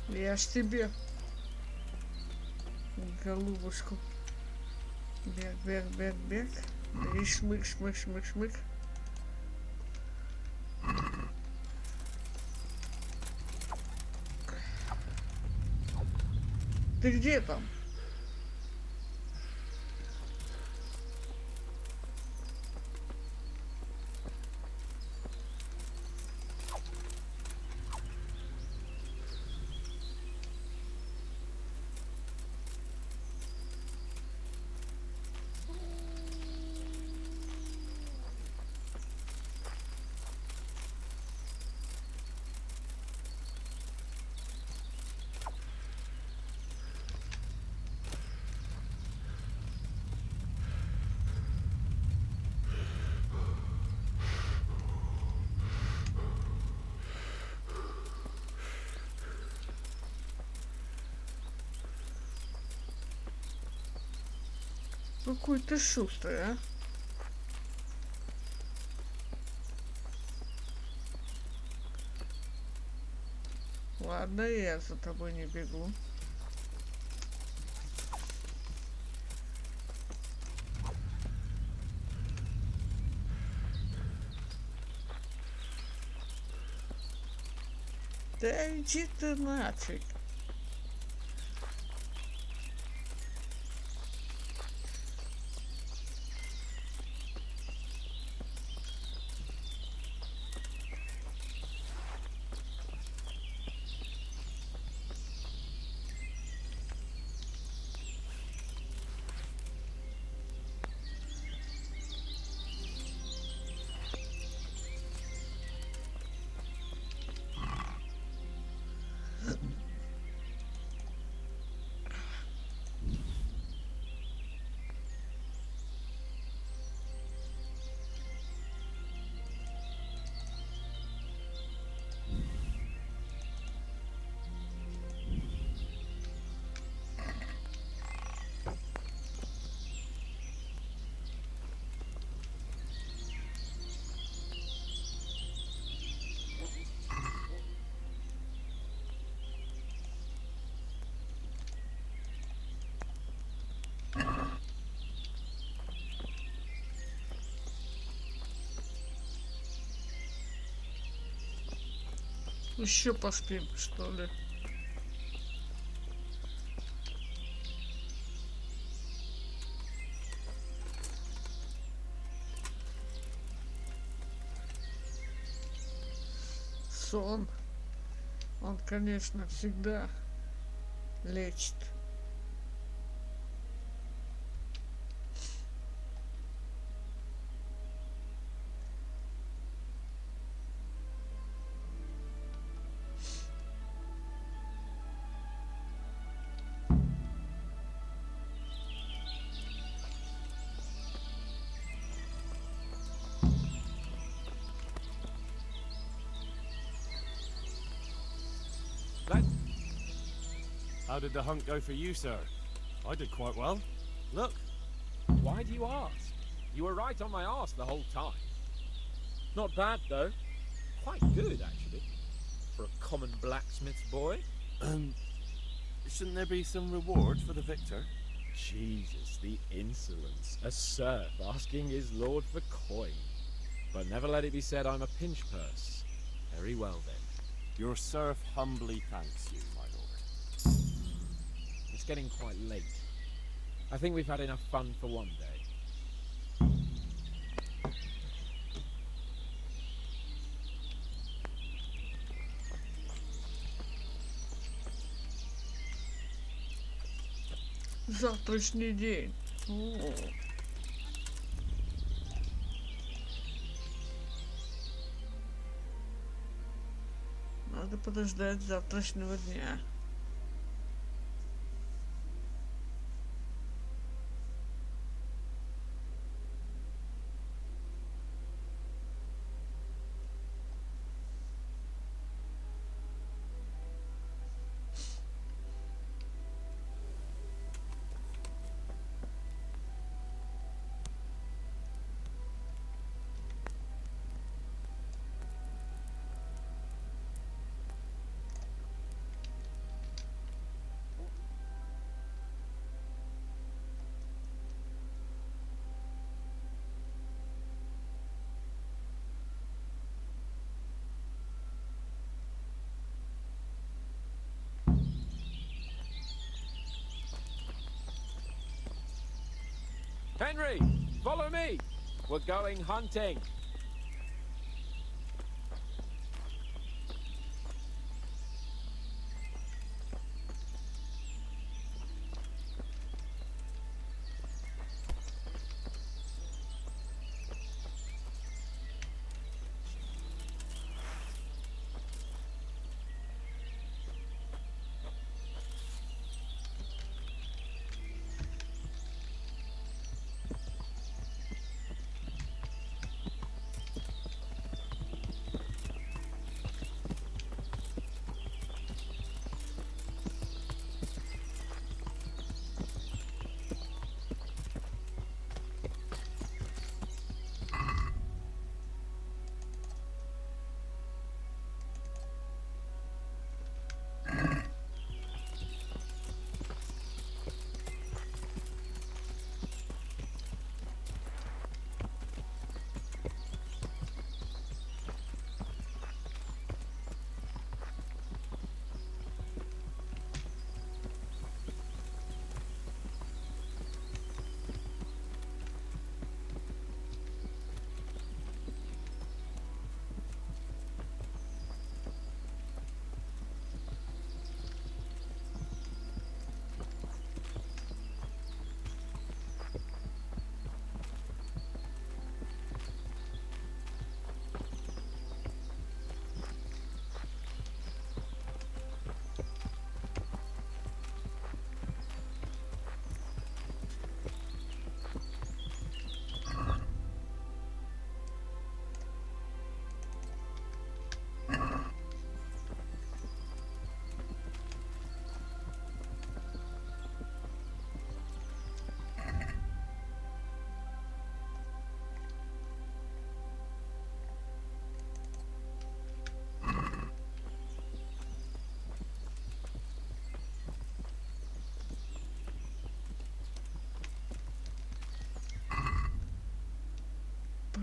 Я ж тебе, голубушку. Бег, бег, бег, бег. И шмык, шмык, шмык, шмык. Ты где там? Какой ты шустрый, а? Ладно, я за тобой не бегу. Да иди ты нафиг. Еще поспим, что ли? сон. Он, конечно, всегда лечит. How did the hunt go for you, sir? I did quite well. Look. Why do you ask? You were right on my arse the whole time. Not bad, though. Quite good, actually. For a common blacksmith's boy. Shouldn't there be some reward for the victor? Jesus, the insolence. A serf asking his lord for coin. But never let it be said I'm a pinch purse. Very well, then. Your serf humbly thanks you, my lord. It's getting quite late. I think we've had enough fun for one day. Завтрашний день. О. Надо подождать завтрашнего дня. Henry, follow me. We're going hunting.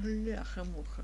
Бляха-муха.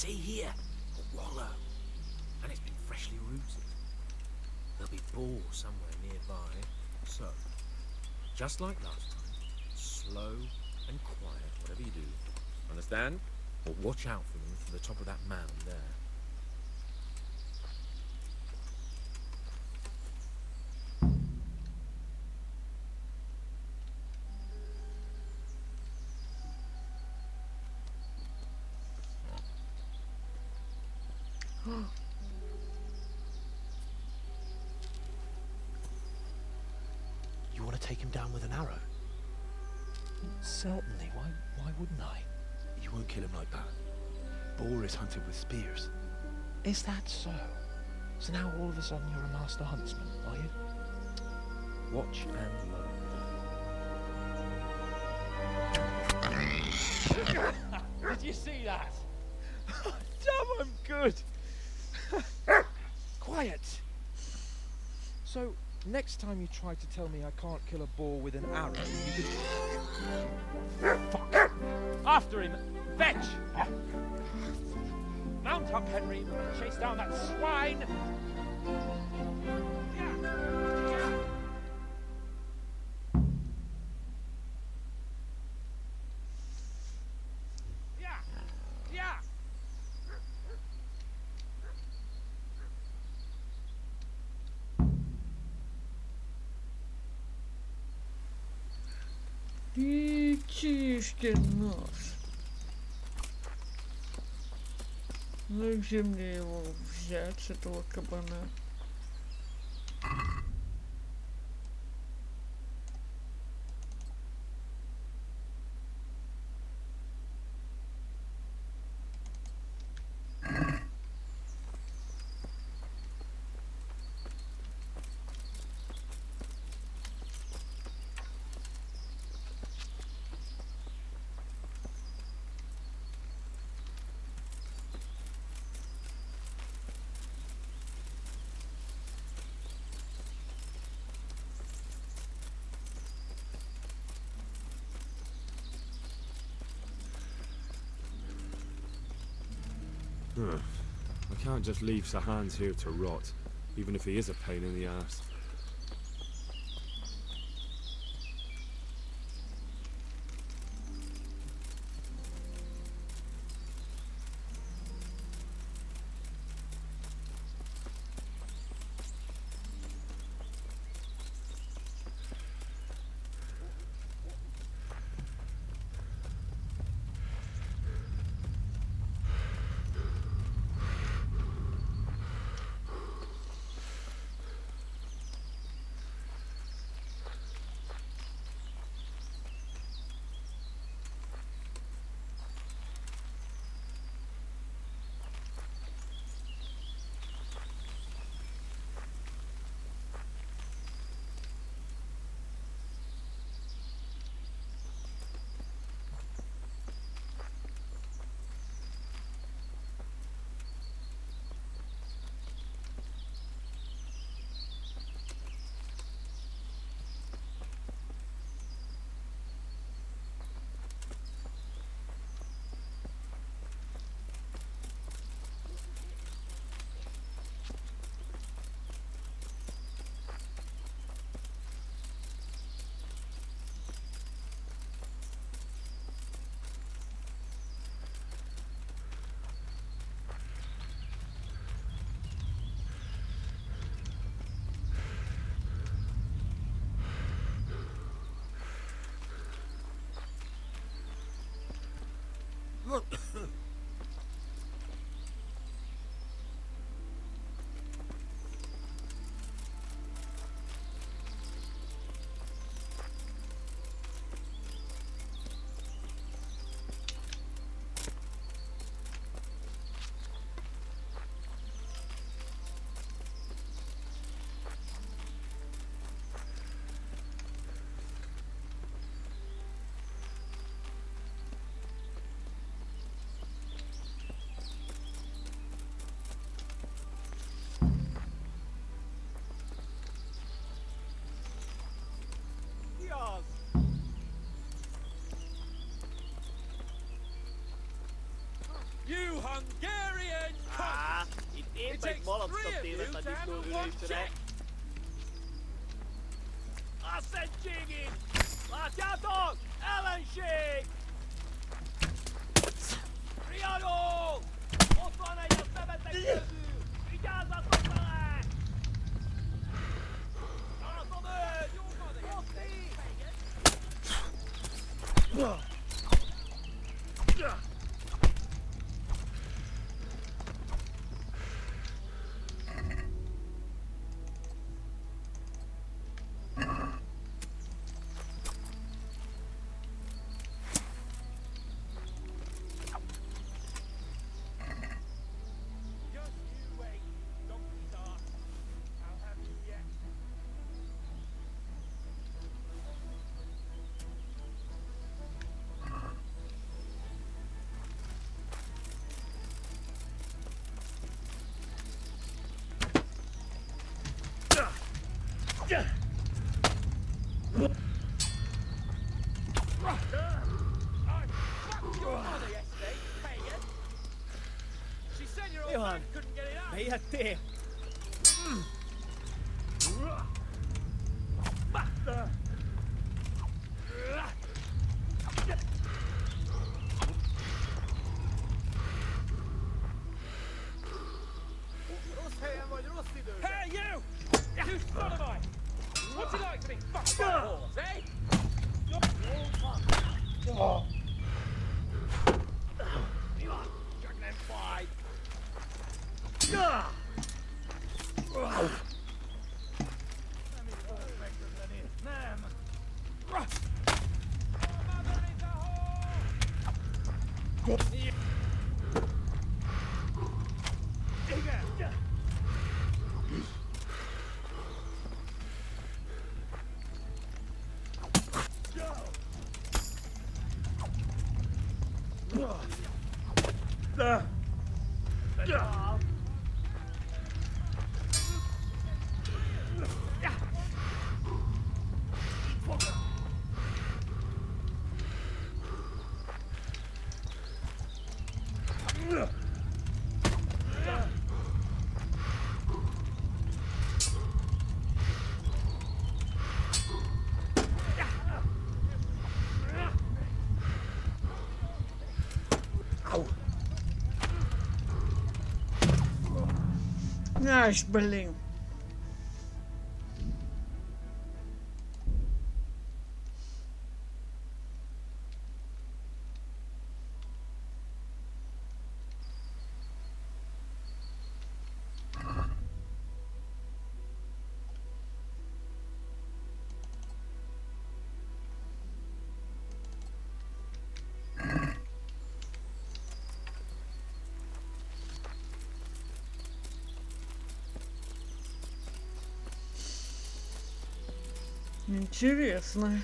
See here, a wallow, and it's been freshly rooted. There'll be boars somewhere nearby, so, just like last time, slow and quiet, whatever you do. Understand? Or watch out for them from the top of that mound there. You want to take him down with an arrow? Certainly, why wouldn't I? You won't kill him like that. Boar is hunted with spears. Is that so? So now all of a sudden you're a master huntsman, are you? Watch and learn. Did you see that? Damn, I'm good. Quiet. So, next time you try to tell me I can't kill a boar with an arrow, you could... Fuck. After him! Fetch! Mount up, Henry. Chase down that swine! Идите нас. Ну и где мне его взять, этого кабана? I can't just leave Sir Hans here to rot, even if he is a pain in the arse. Hungarian cunt! It takes 3 of you to handle 1 check! Ascenjigin! Latiatok! Elensik! Riadó! Ott van egy a szemetek közül! Vigyázzatok vele! Látom őt! Hosszi! Johan, beijätte! Hey, you! You son of mine! What's it like to be fucked by a horse, eh? Oh. You are juggling by. Аж, блин. Интересно.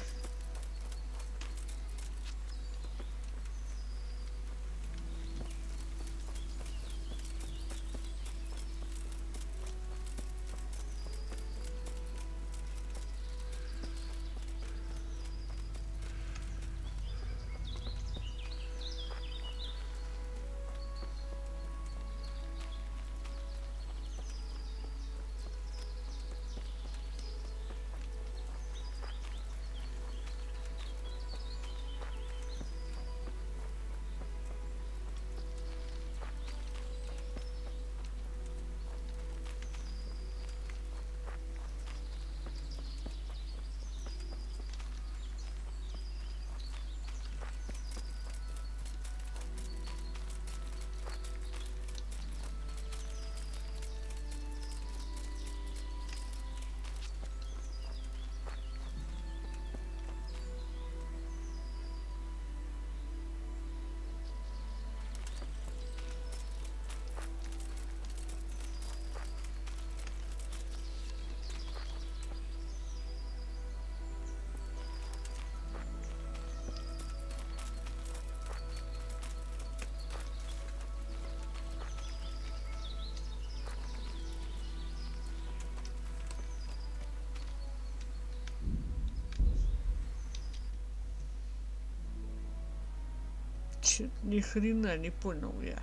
Чё-то ни хрена не понял я.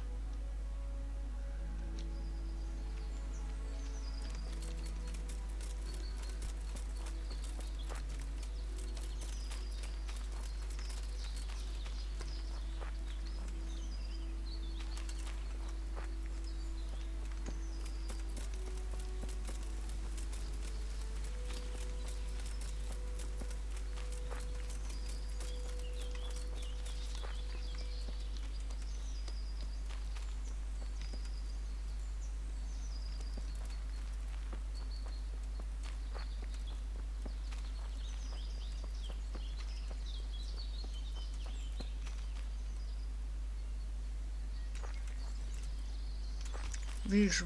Вижу.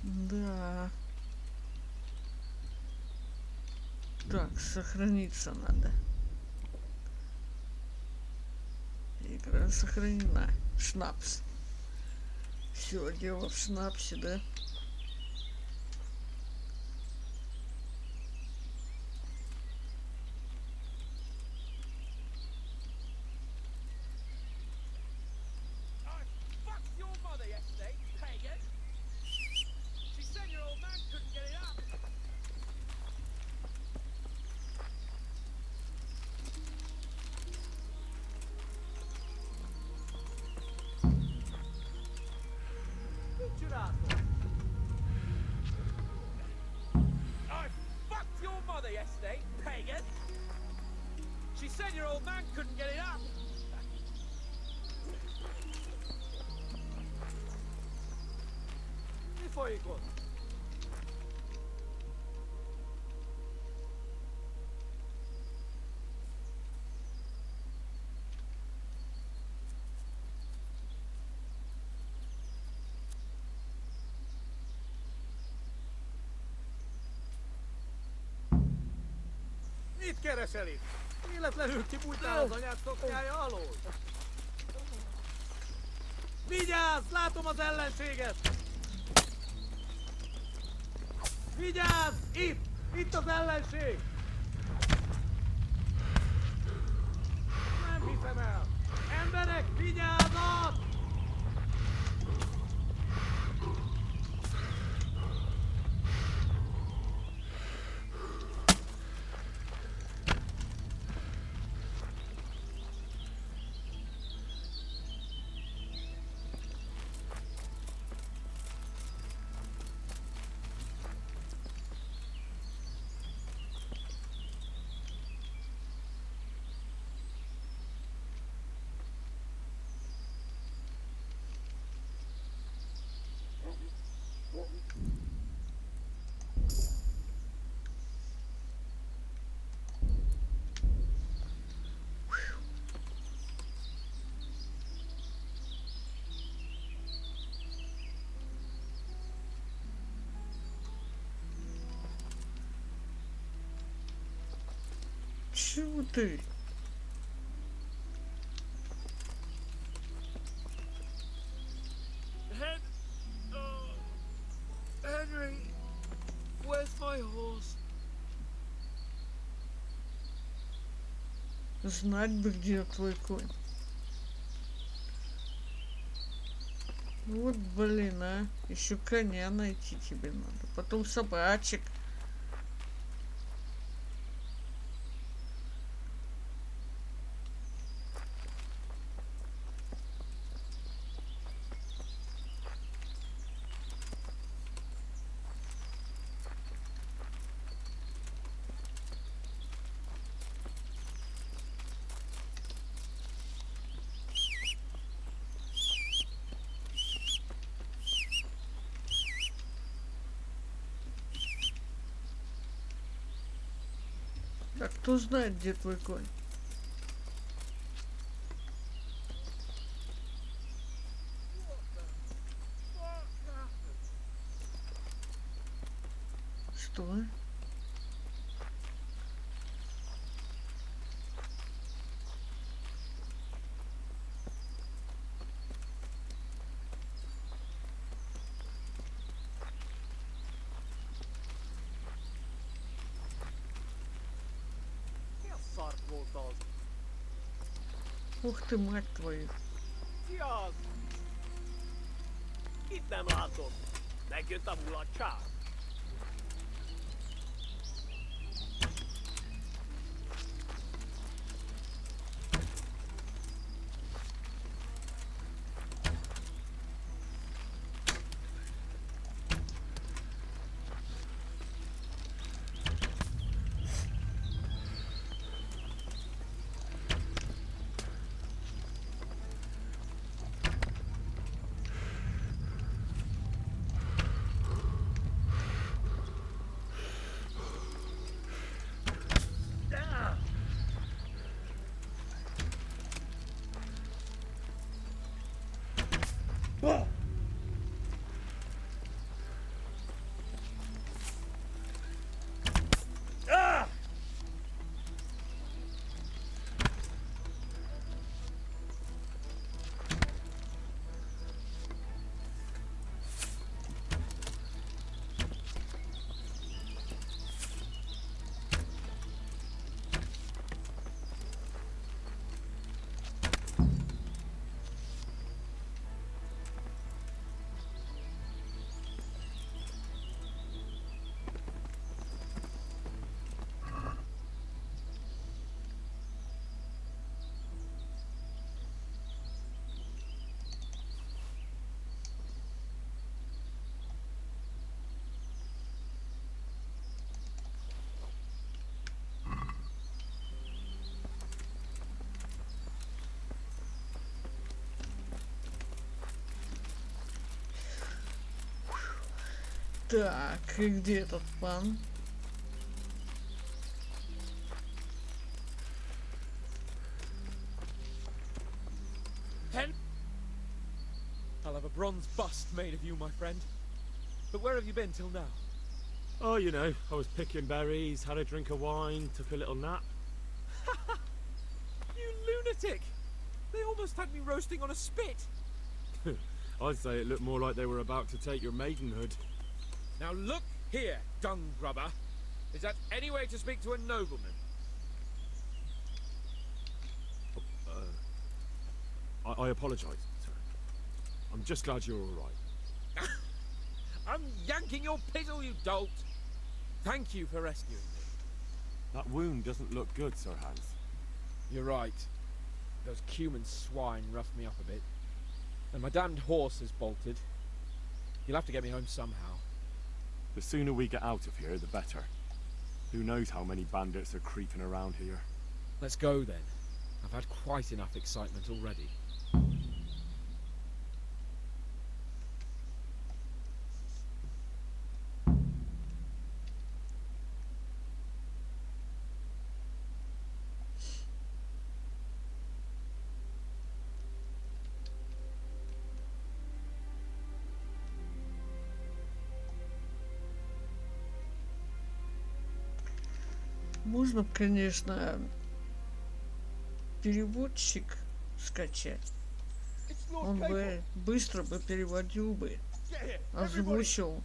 Да. Так, сохраниться надо. Игра сохранена. Шнапс. Все, дело в шнапсе, да? I fucked your mother yesterday, pagan! She said your old man couldn't get it up! Before you go. Mit keresel itt? Életlenül kibújtál az anyád szoknyája alól? Vigyázz! Látom az ellenséget! Vigyázz! Itt! Itt az ellenség! Nem hiszem el! Emberek, vigyázat! Чего ты? Henry, where's my horse? Знать бы, где твой конь. Вот, блин, а. Еще коня найти тебе надо. Потом собачек. А кто знает, где твой конь? Что? Szart volt az. Ух ты, мать твою. Ki az? Itt nem látom. Megjött a mulatság. Так, и где этот пан? Hen? I'll have a bronze bust made of you, my friend. But where have you been till now? Oh, you know, I was picking berries, had a drink of wine, took a little nap. You lunatic! They almost had me roasting on a spit. I'd say it looked more like they were about to take your maidenhood. Now look here, dung grubber. Is that any way to speak to a nobleman? I apologise, sir. I'm just glad you're all right. I'm yanking your pizzle, you dolt! Thank you for rescuing me. That wound doesn't look good, Sir Hans. You're right. Those cumin swine roughed me up a bit. And my damned horse has bolted. You'll have to get me home somehow. The sooner we get out of here, the better. Who knows how many bandits are creeping around here. Let's go then. I've had quite enough excitement already. Можно, конечно, переводчик скачать. Он бы быстро бы переводил бы, озвучил.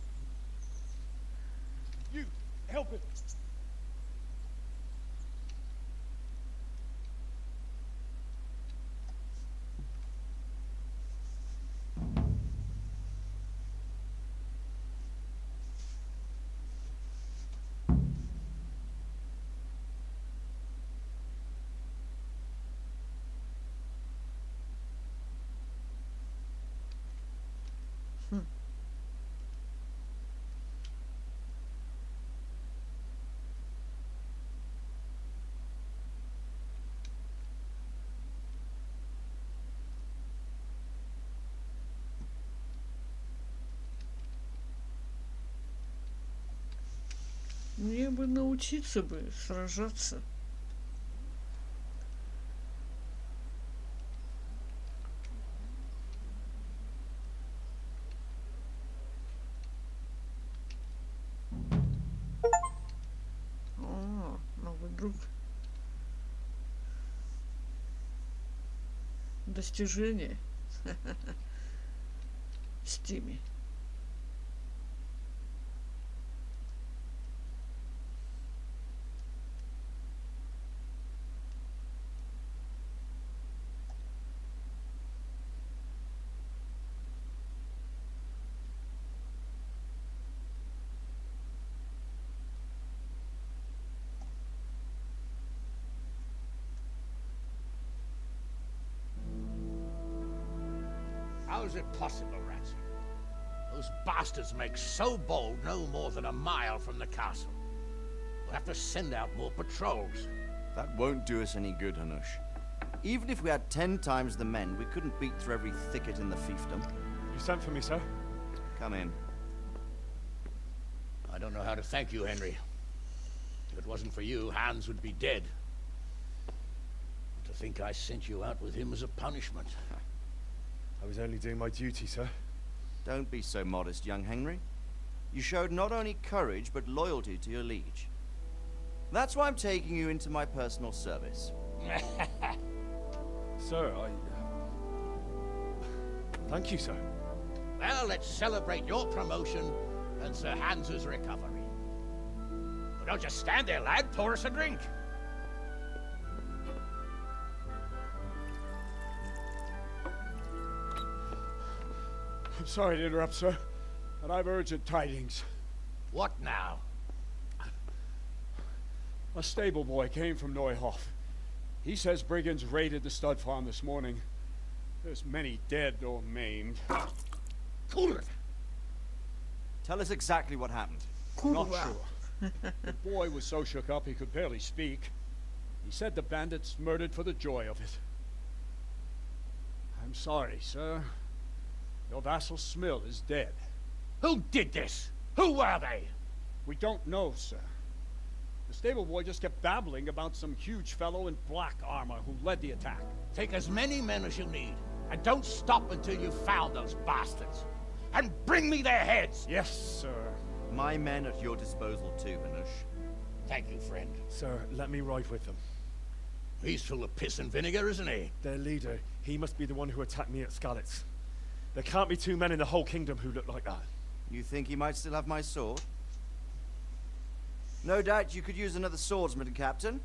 Мне бы научиться бы сражаться. О, новый друг. Достижение. В Стиме. How is it possible, Ransom? Those bastards make so bold no more than a mile from the castle. We'll have to send out more patrols. That won't do us any good, Hanush. Even if we had 10 times the men, we couldn't beat through every thicket in the fiefdom. You sent for me, sir? Come in. I don't know how to thank you, Henry. If it wasn't for you, Hans would be dead. To think I sent you out with him as a punishment. I was only doing my duty, sir. Don't be so modest, young Henry. You showed not only courage, but loyalty to your liege. That's why I'm taking you into my personal service. Sir, thank you, sir. Well, let's celebrate your promotion and Sir Hans's recovery. But don't just stand there, lad. Pour us a drink. I'm sorry to interrupt, sir, but I've urgent tidings. What now? A stable boy came from Neuhof. He says brigands raided the stud farm this morning. There's many dead or maimed. Tell us exactly what happened. Not sure. The boy was so shook up he could barely speak. He said the bandits murdered for the joy of it. I'm sorry, sir. Your vassal Smill is dead. Who did this? Who were they? We don't know, sir. The stable boy just kept babbling about some huge fellow in black armor who led the attack. Take as many men as you need, and don't stop until you've found those bastards. And bring me their heads! Yes, sir. My men at your disposal too, Hanush. Thank you, friend. Sir, let me ride with them. He's full of piss and vinegar, isn't he? Their leader, he must be the one who attacked me at Skalitz. There can't be two men in the whole kingdom who look like that. You think he might still have my sword? No doubt you could use another swordsman, Captain.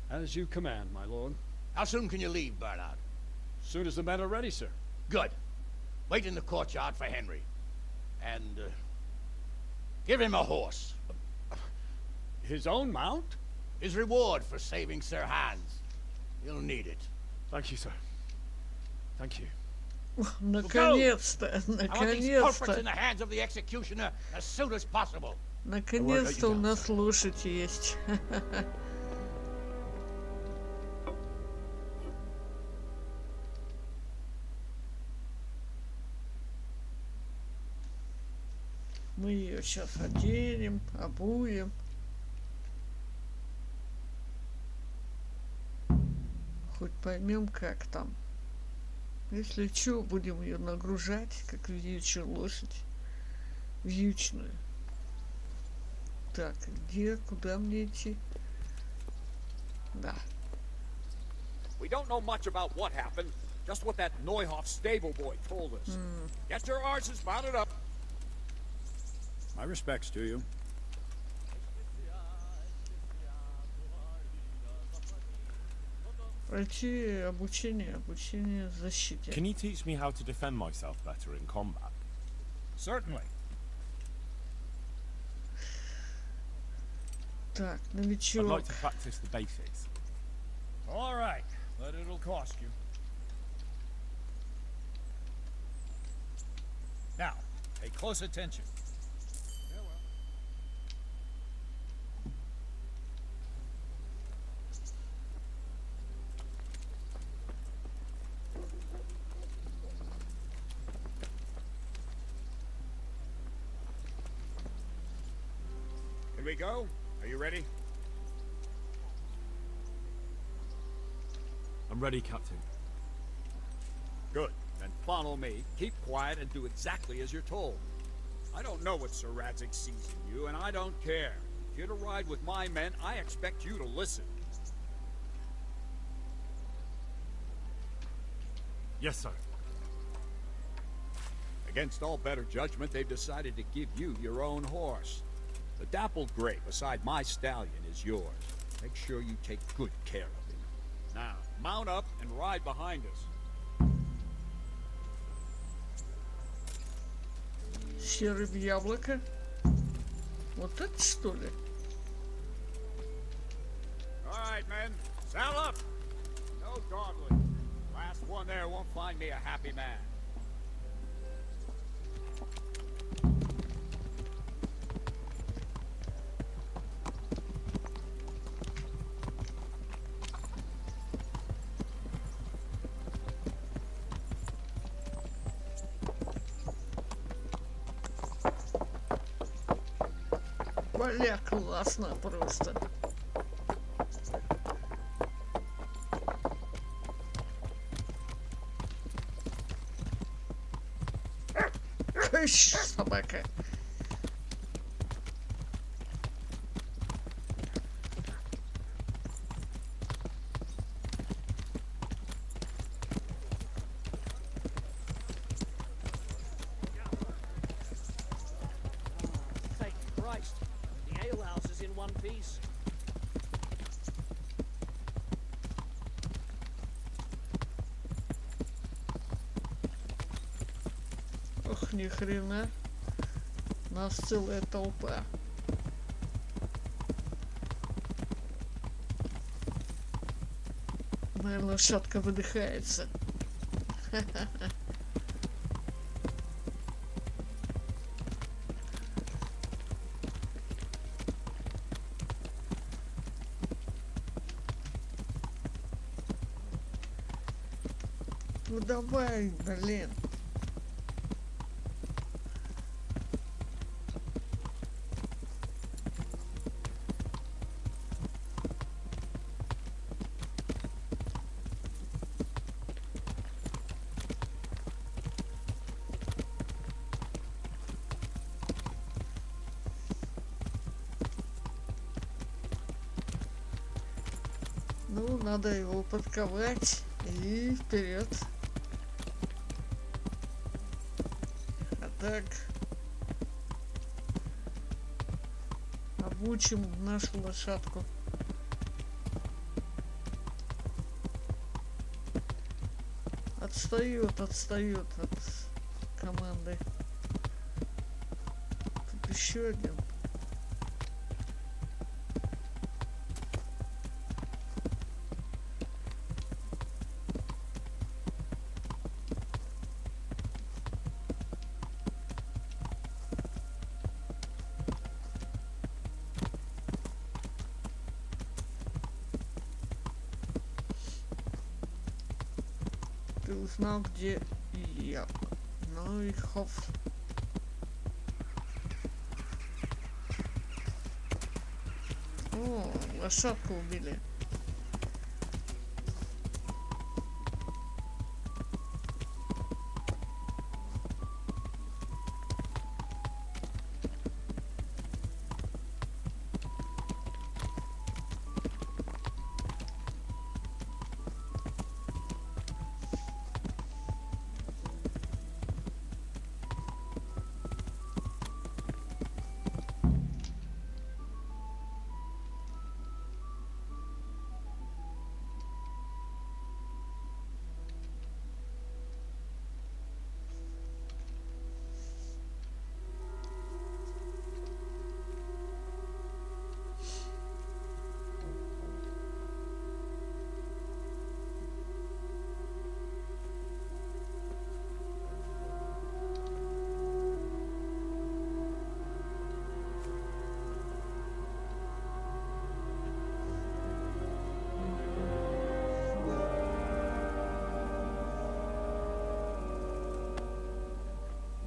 As you command, my lord. How soon can you leave, Bernard? As soon as the men are ready, sir. Good. Wait in the courtyard for Henry. And, give him a horse. His own mount? His reward for saving Sir Hans. You'll need it. Thank you, sir. Thank you. Наконец-то, I want these culprits in the hands of the executioner as soon as possible. Наконец-то у нас лошадь есть. Мы ее сейчас оденем, обуем. Хоть поймем, как там. Если что, будем ее нагружать, как вьючную лошадь. Вьючную. Так, где, куда мне идти? Да. We don't know much about what happened, just what that Neuhoff stable boy told us. Get your horses mounted up. My respects to you. Пройти обучение защите. Can you teach me how to defend myself better in combat? Certainly. Так, I'd новичок. like to practice the basics. All right, but it'll cost you. Now, pay close attention. Here we go. Are you ready? I'm ready, Captain. Good. Then follow me. Keep quiet and do exactly as you're told. I don't know what Sir Radzig sees in you, and I don't care. If you're to ride with my men, I expect you to listen. Yes, sir. Against all better judgment, they've decided to give you your own horse. The dappled gray beside my stallion is yours. Make sure you take good care of him. Now, mount up and ride behind us. Серый в яблоко. Вот это что ли? All right, men. Saddle up. No dawdling. Last one there won't find me a happy man. Бля, классно просто. Кыш, собака. Thank Christ. The alehouse is in one piece. Ох, ни хрена. Нас целая толпа. Моя лошадка выдыхается. Ну давай, блин. Ну, надо его подковать и вперед. А так обучим нашу лошадку. Отстает от команды. Тут еще один. Ты узнал, где я. Ну и хоф. О, лошадку убили.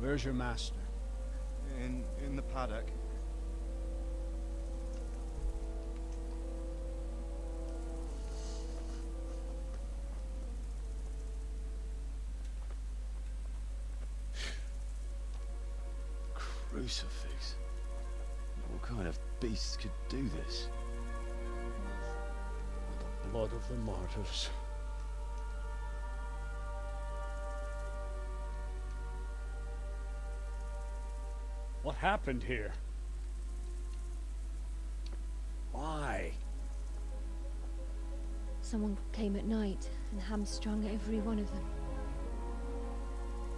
Where's your master? In the paddock. Crucifix. What kind of beasts could do this? The blood of the martyrs. What happened here? Why? Someone came at night and hamstrung every one of them.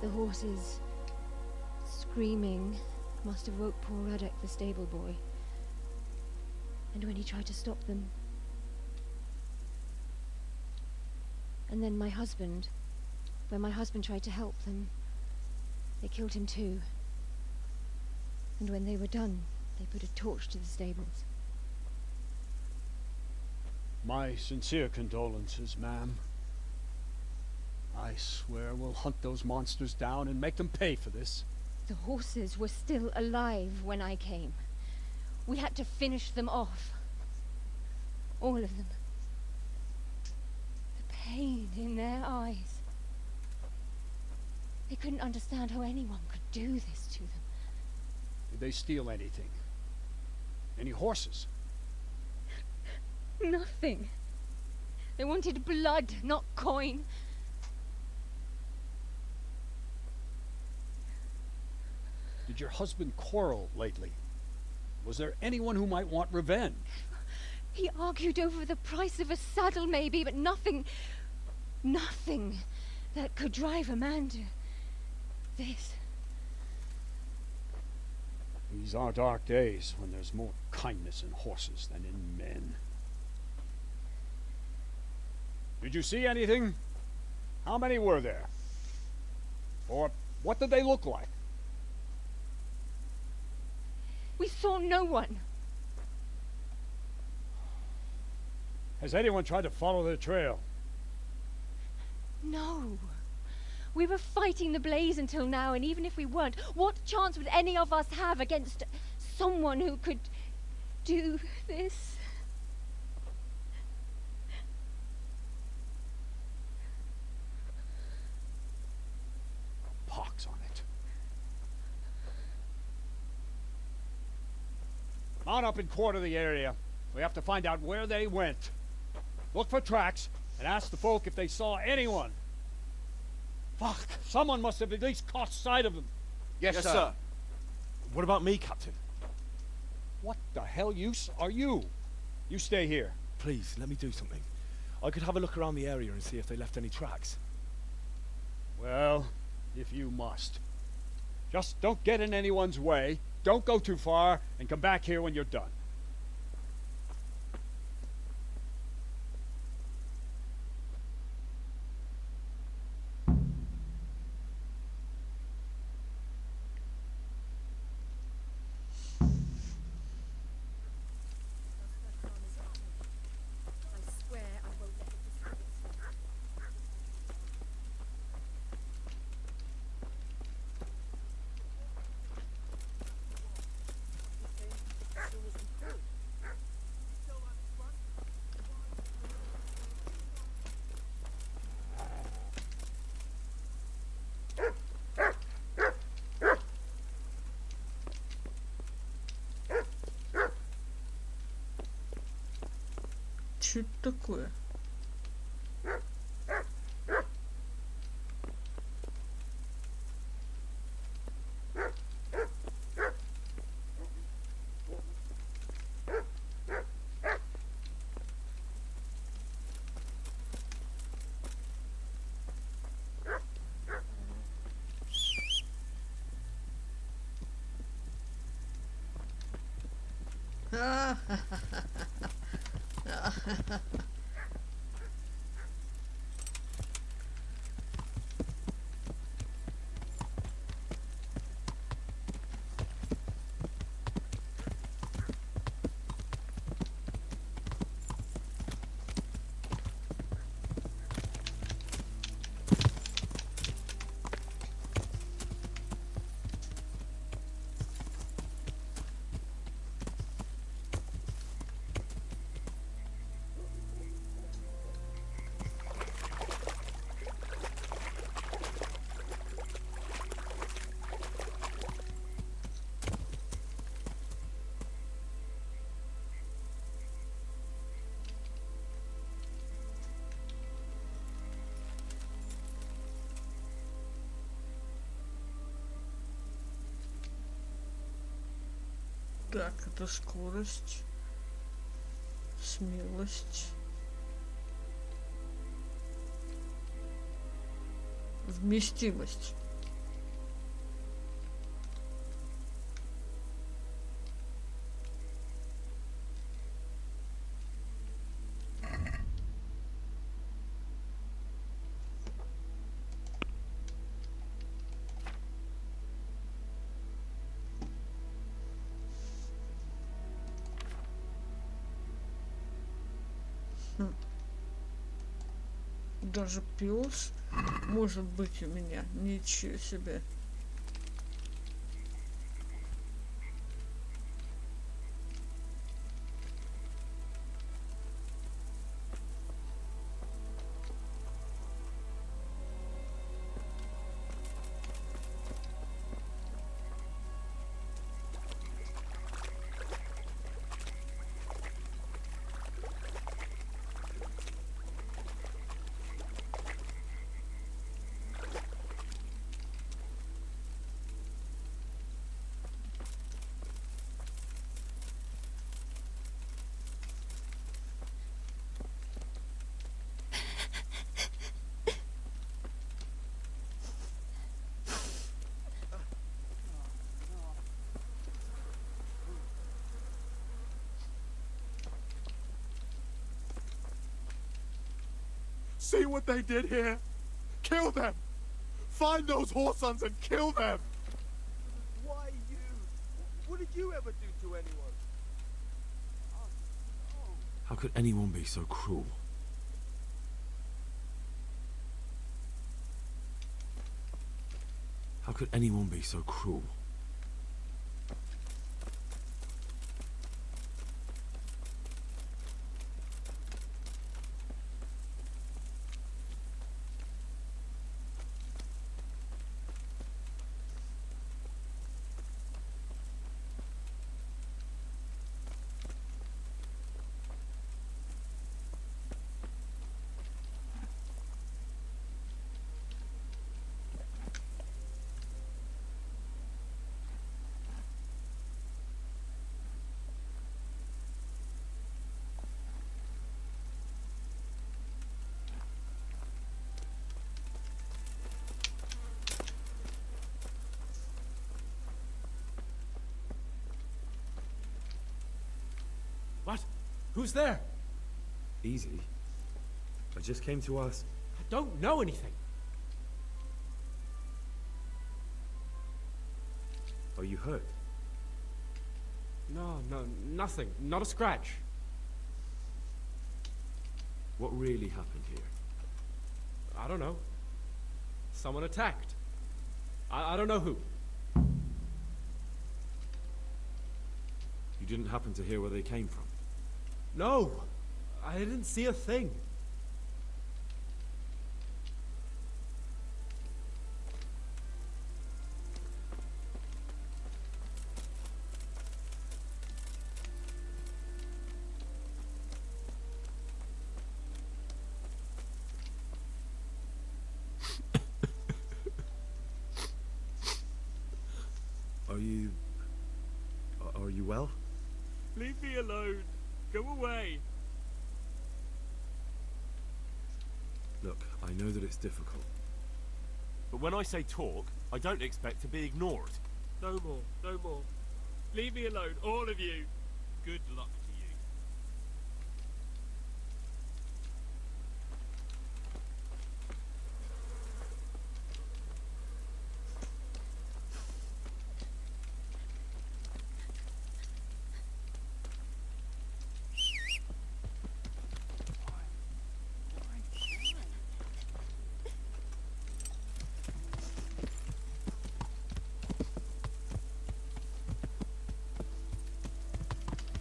The horses, screaming, must have woke poor Radek, the stable boy. And when he tried to stop them... And then my husband, when my husband tried to help them, they killed him too. And when they were done, they put a torch to the stables. My sincere condolences, ma'am. I swear we'll hunt those monsters down and make them pay for this. The horses were still alive when I came. We had to finish them off. All of them. The pain in their eyes. They couldn't understand how anyone could do this to them. Did they steal anything? Any horses? Nothing. They wanted blood, not coin. Did your husband quarrel lately? Was there anyone who might want revenge? He argued over the price of a saddle, maybe, but nothing that could drive a man to this. These are dark days when there's more kindness in horses than in men. Did you see anything? How many were there? Or what did they look like? We saw no one. Has anyone tried to follow their trail? No. We were fighting the blaze until now, and even if we weren't, what chance would any of us have against someone who could do this? Pox on it. Mount up and quarter the area. We have to find out where they went. look for tracks and ask the folk if they saw anyone. Fuck, someone must have at least caught sight of them. Yes, sir. What about me, Captain? What the hell use are you? You stay here. Please, let me do something. I could have a look around the area and see if they left any tracks. Well, if you must. Just don't get in anyone's way, don't go too far, and come back here when you're done. Что это такое? Так, это скорость, смелость, вместимость. Даже пес может быть у меня. Ничего себе. See what they did here? Kill them! Find those whoresons and kill them! Why you? What did you ever do to anyone? How could anyone be so cruel? How could anyone be so cruel? What? Who's there? Easy. I just came to ask. I don't know anything. Are you hurt? No, nothing. Not a scratch. What really happened here? I don't know. Someone attacked. I don't know who. You didn't happen to hear where they came from? No, I didn't see a thing. Are you well? Leave me alone. Go away. Look, I know that it's difficult. But when I say talk, I don't expect to be ignored. No more, no more. Leave me alone, all of you. Good luck to you.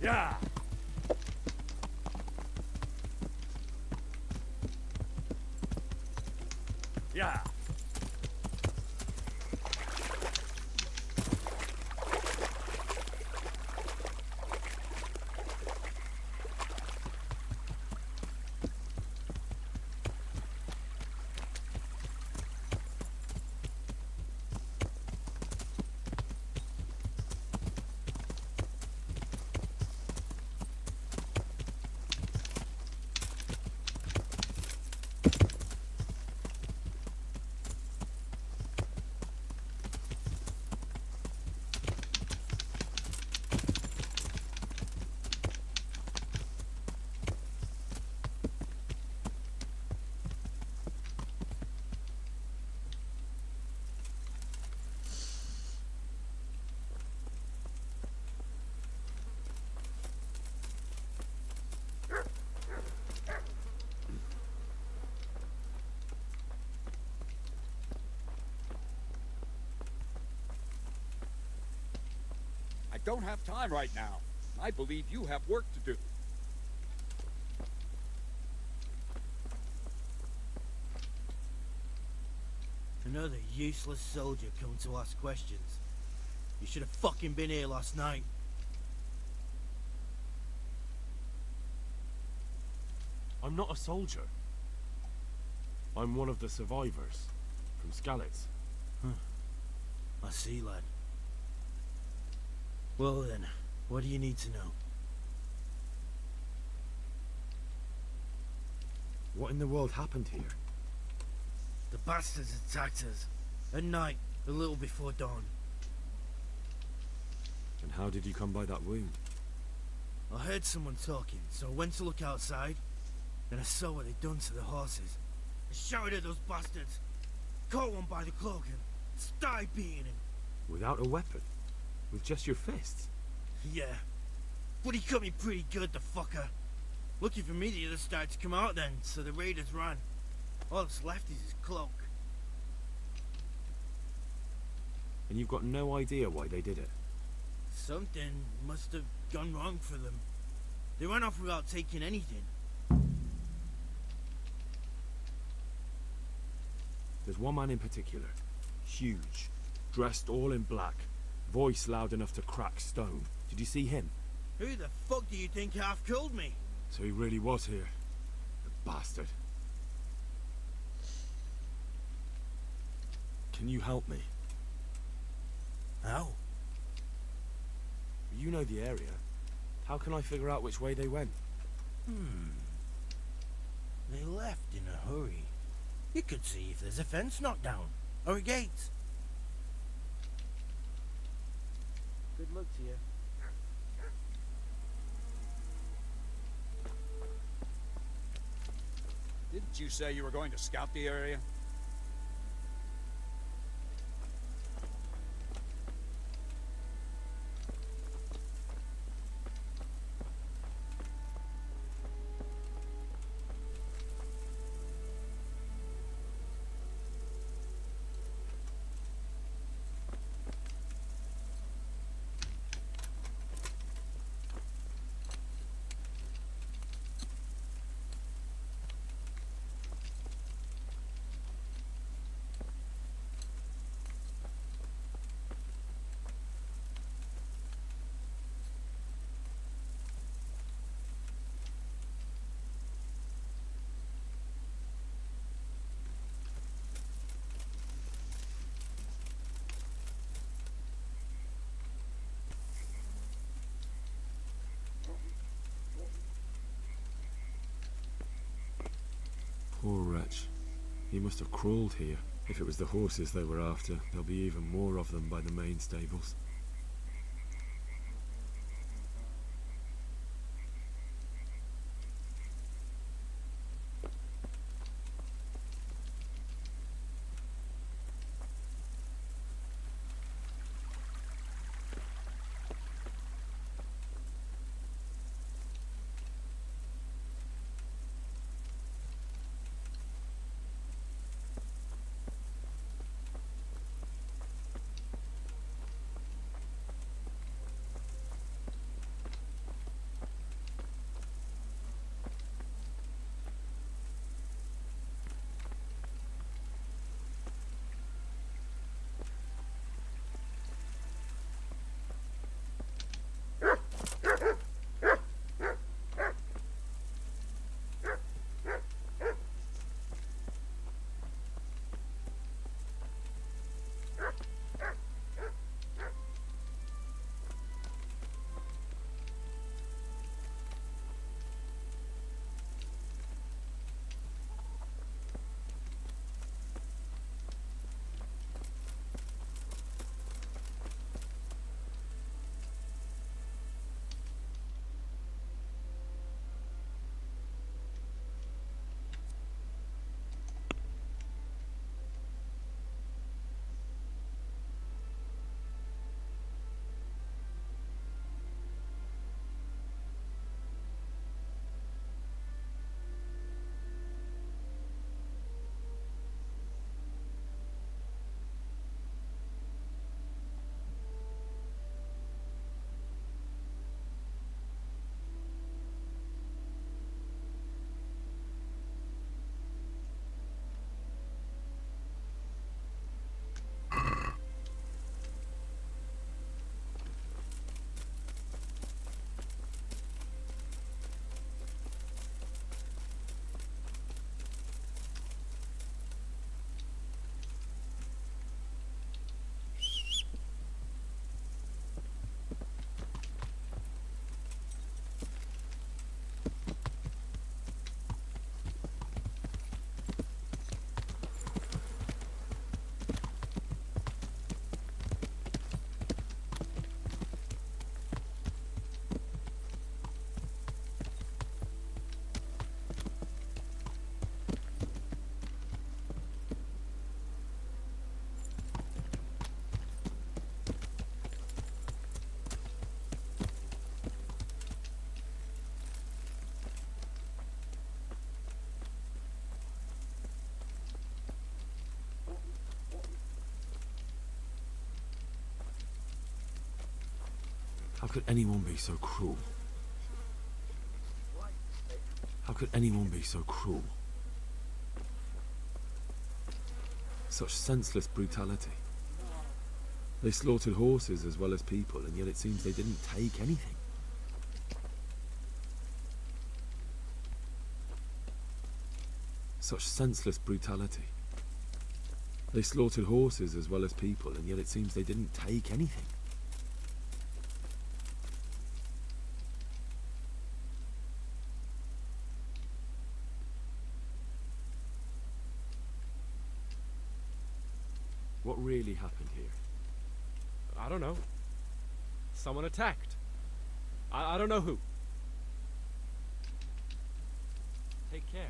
Yeah. Yeah. I don't have time right now. I believe you have work to do. Another useless soldier coming to ask questions. You should have fucking been here last night. I'm not a soldier. I'm one of the survivors from Skalitz. I see, lad. Well then, what do you need to know? What in the world happened here? The bastards attacked us. At night, a little before dawn. And how did you come by that wound? I heard someone talking, so I went to look outside. Then I saw what they'd done to the horses. I shouted at those bastards. Caught one by the cloak and started beating him. Without a weapon? With just your fists? Yeah. But he cut me pretty good, the fucker. Lucky for me the others started to come out then, so the raiders ran. All that's left is his cloak. And you've got no idea why they did it? Something must have gone wrong for them. They ran off without taking anything. There's one man in particular. Huge. Dressed all in black. Voice loud enough to crack stone. Did you see him? Who the fuck do you think half killed me? So he really was here. The bastard. Can you help me? How? You know the area. How can I figure out which way they went? They left in a hurry. You could see if there's a fence knocked down. Or a gate. Good luck to you. Didn't you say you were going to scout the area? Poor wretch. He must have crawled here. If it was the horses they were after, there'll be even more of them by the main stables. How could anyone be so cruel? How could anyone be so cruel? Such senseless brutality. They slaughtered horses as well as people, and yet it seems they didn't take anything. Such senseless brutality. They slaughtered horses as well as people, and yet it seems they didn't take anything. What really happened here? I don't know. Someone attacked. I don't know who. Take care.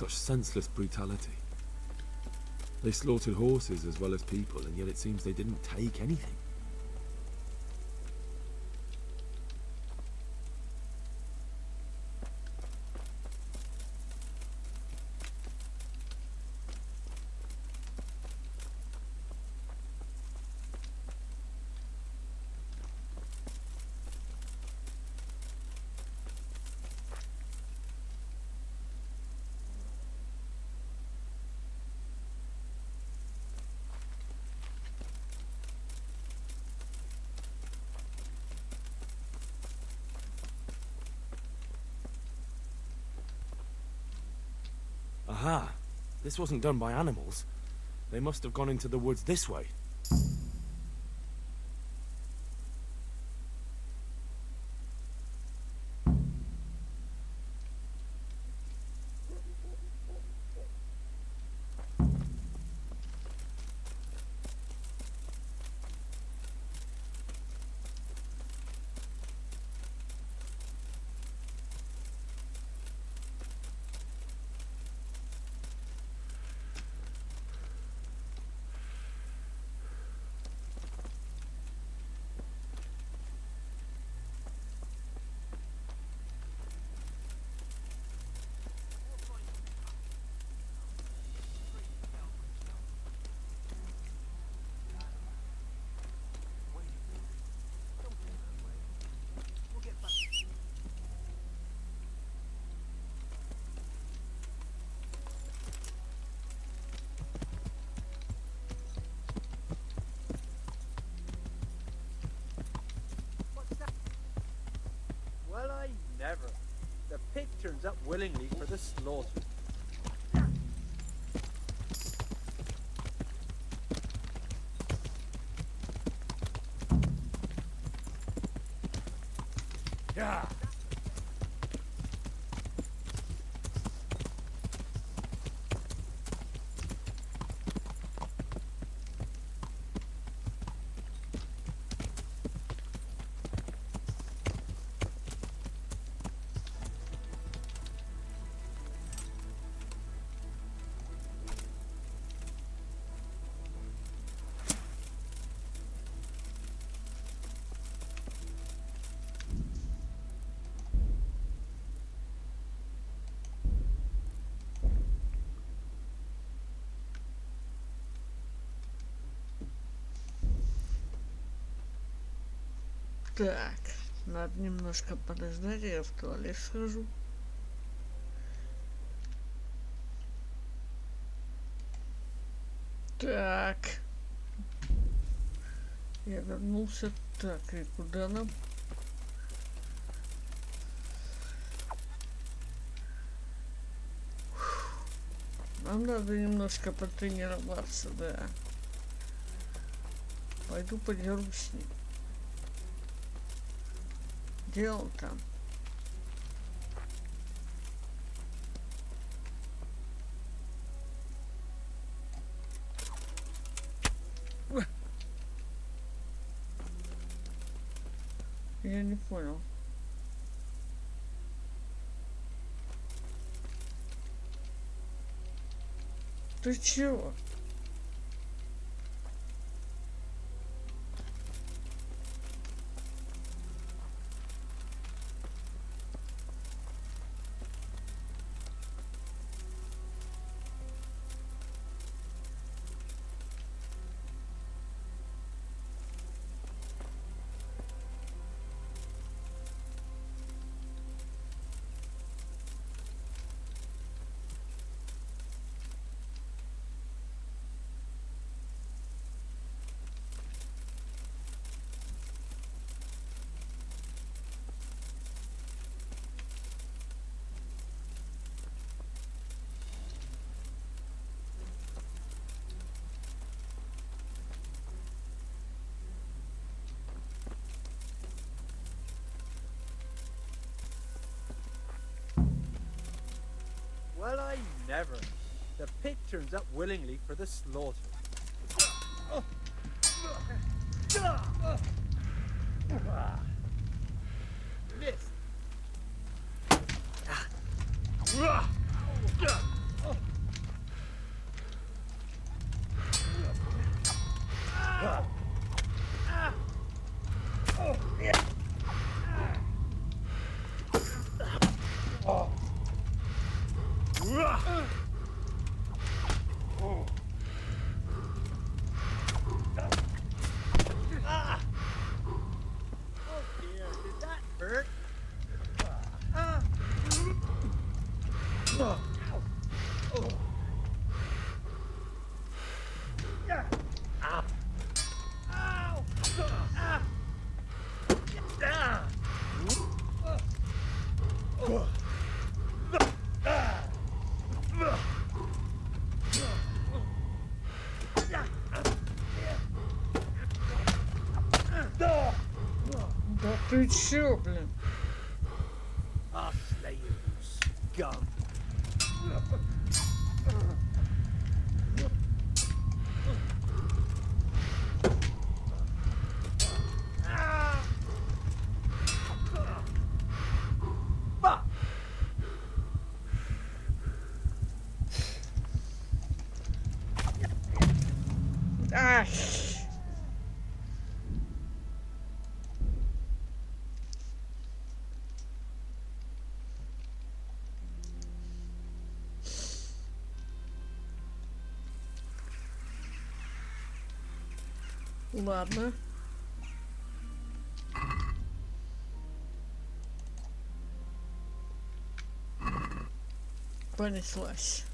such senseless brutality. They slaughtered horses as well as people, and yet it seems they didn't take anything. Aha! This wasn't done by animals. They must have gone into the woods this way. Well, I never. The pig turns up willingly for the slaughter. Yeah. Так, надо немножко подождать, я в туалет схожу. Так. Я вернулся. Так, и куда нам? Нам надо немножко потренироваться, да. Пойду подерусь с ним. Где он там? Я не понял. Ты чего? Well, I never. The pig turns up willingly for the slaughter. Missed. Да ты чё, блин? I'll slay you, you scum. Ай! Ладно. Понеслась.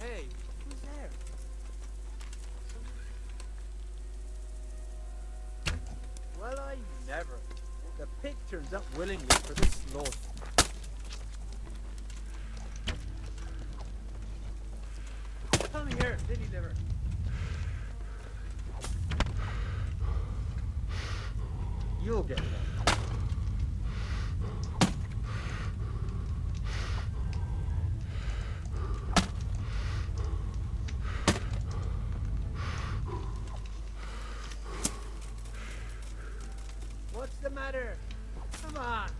Hey, who's there? Well, I never. The pig turns up willingly for the slaughter. Come here, ditty liver. You'll get one. What's the matter? Come on.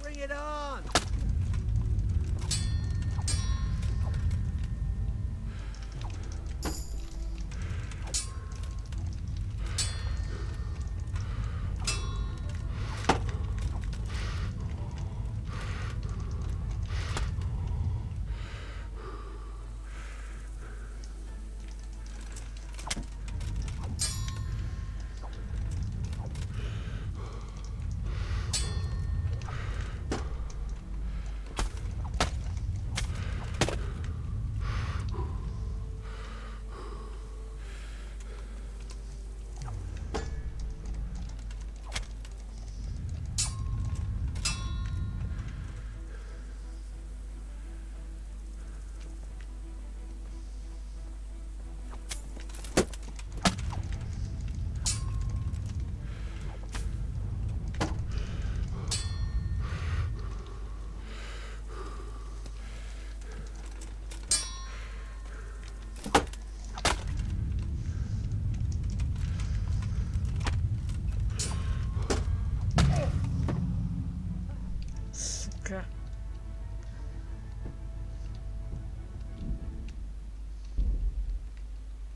Bring it on. Сука.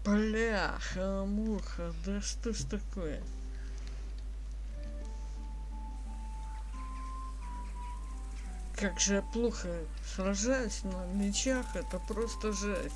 Бляха, муха, да что ж такое? Как же я плохо сражаюсь на мечах, это просто жесть.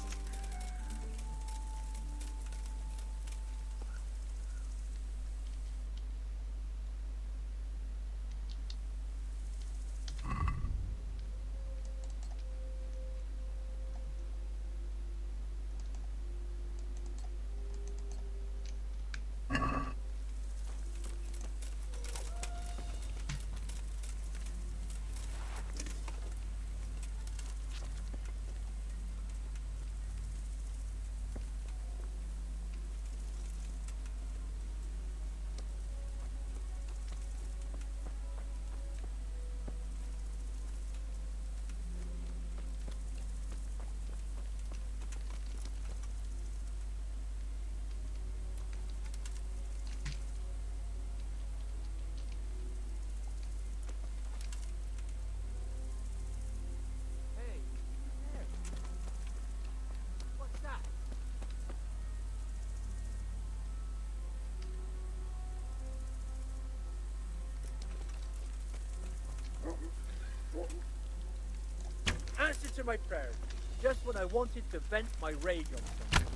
answer my prayers, just when I wanted to vent my rage on someone.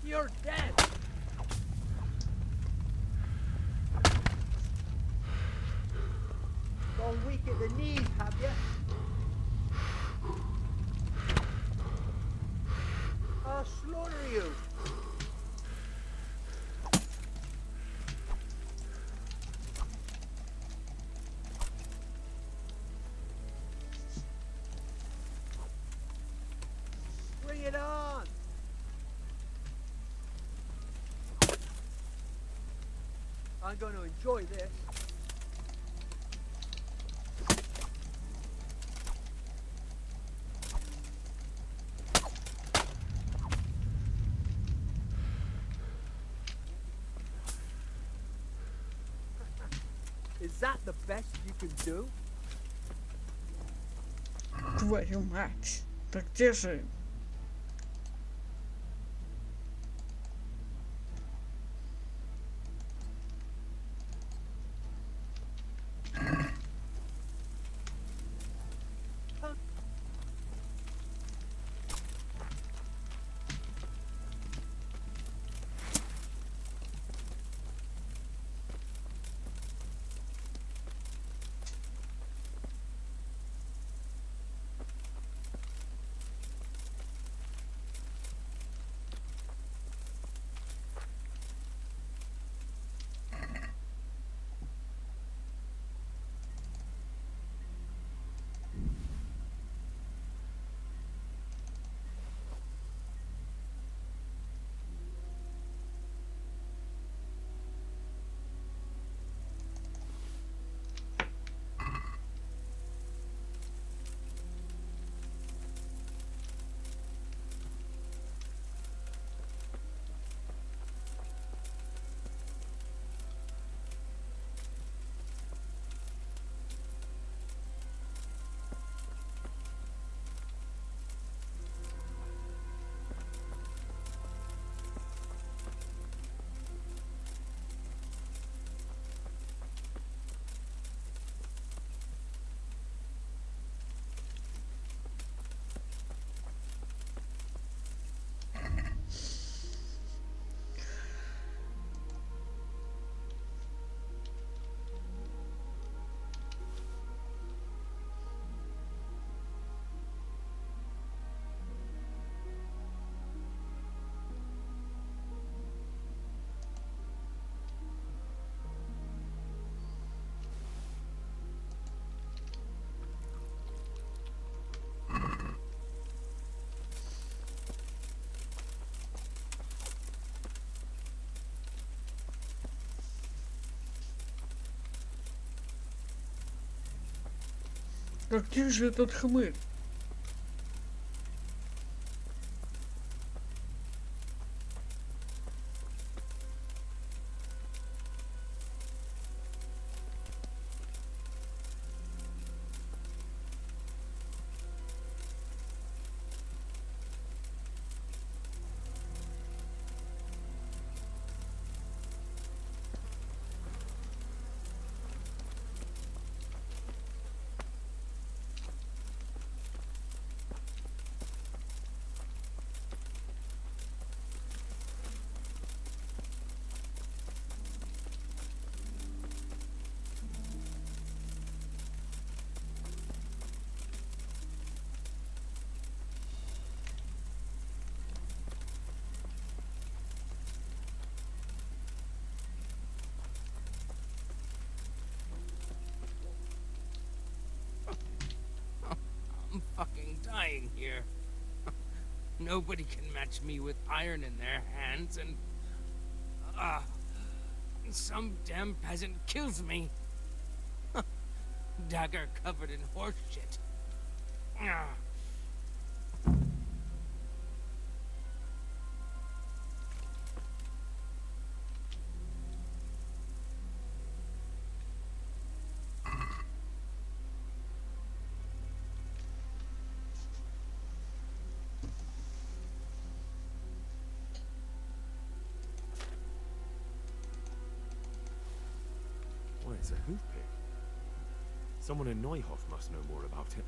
You're dead! Gone weak at the knees, have you? I'll slaughter you! Bring it on! I'm going to enjoy this. Is that the best you can do? Твою мать. Так где же? А где же этот хмырь? I'm fucking dying here. Nobody can match me with iron in their hands, and some damn peasant kills me. Dagger covered in horse shit. Why, it's a hoof pick. Someone in Neuhof must know more about it.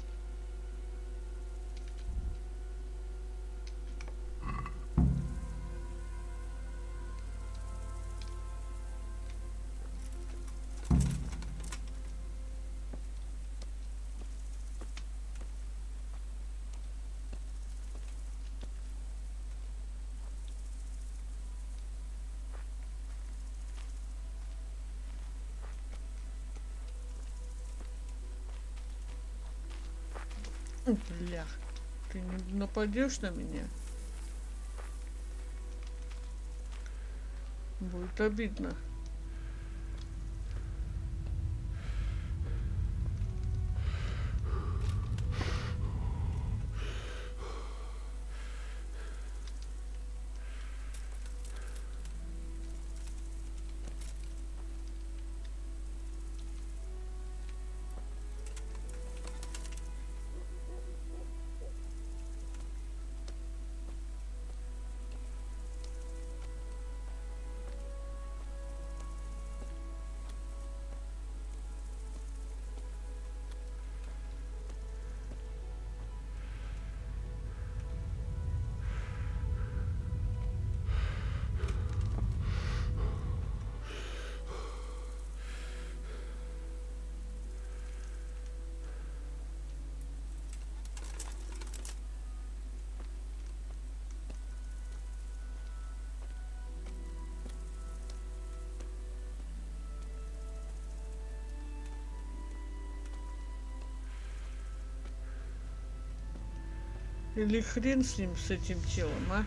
Бля, ты не нападешь на меня? Будет обидно. Или хрен с ним, с этим телом, а?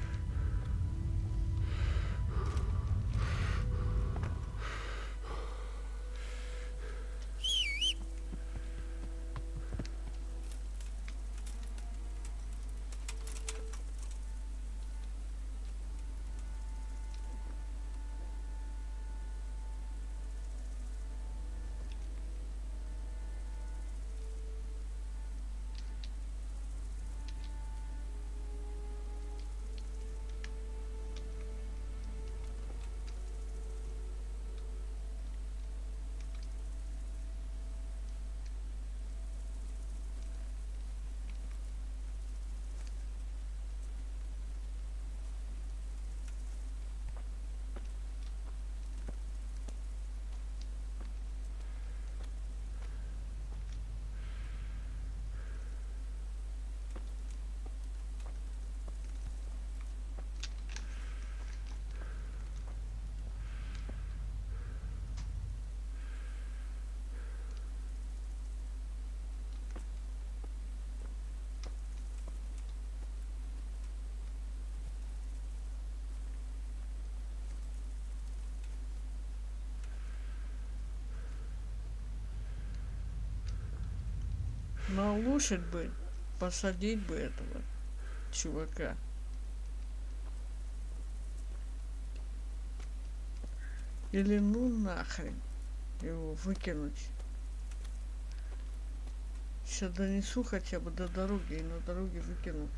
На лошадь бы посадить бы этого чувака. Или ну нахрен его выкинуть. Сейчас донесу хотя бы до дороги и на дороге выкину.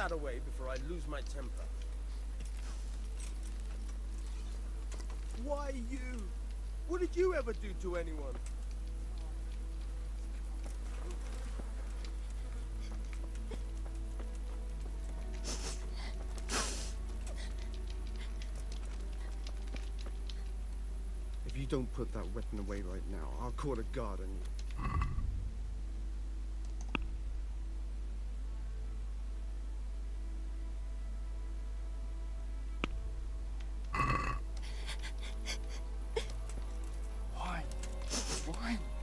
that away before I lose my temper. Why you? What did you ever do to anyone? If you don't put that weapon away right now, I'll call a guard on you.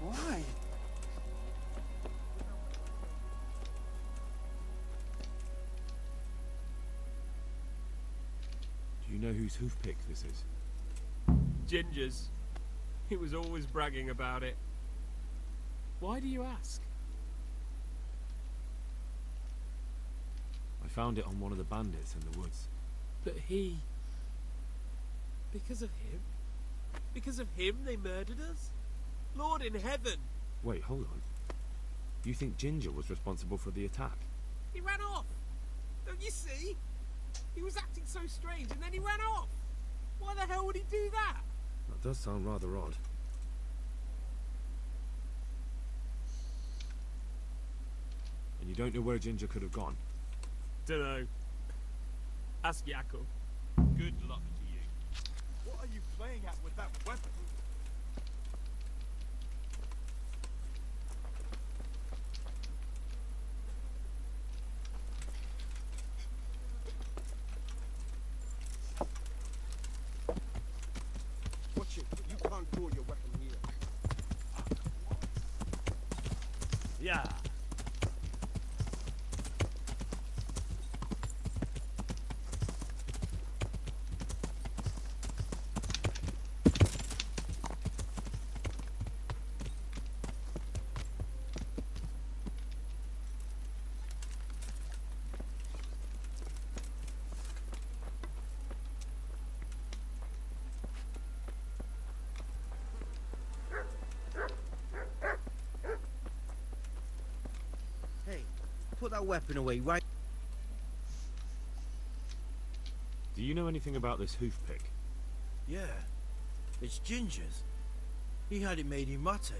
Why? Do you know whose hoofpick this is? Ginger's. He was always bragging about it. Why do you ask? I found it on one of the bandits in the woods. But he... Because of him? Because of him they murdered us? Lord in heaven! Wait, hold on. You think Ginger was responsible for the attack? He ran off! Don't you see? He was acting so strange and then he ran off! Why the hell would he do that? That does sound rather odd. And you don't know where Ginger could have gone? Dunno. Ask Yakko. Good luck to you. What are you playing at with that weapon? Watch it. You can't draw your weapon here. Yeah. Hey, put that weapon away right... Do you know anything about this hoofpick? Yeah, it's Ginger's. He had it made in mate.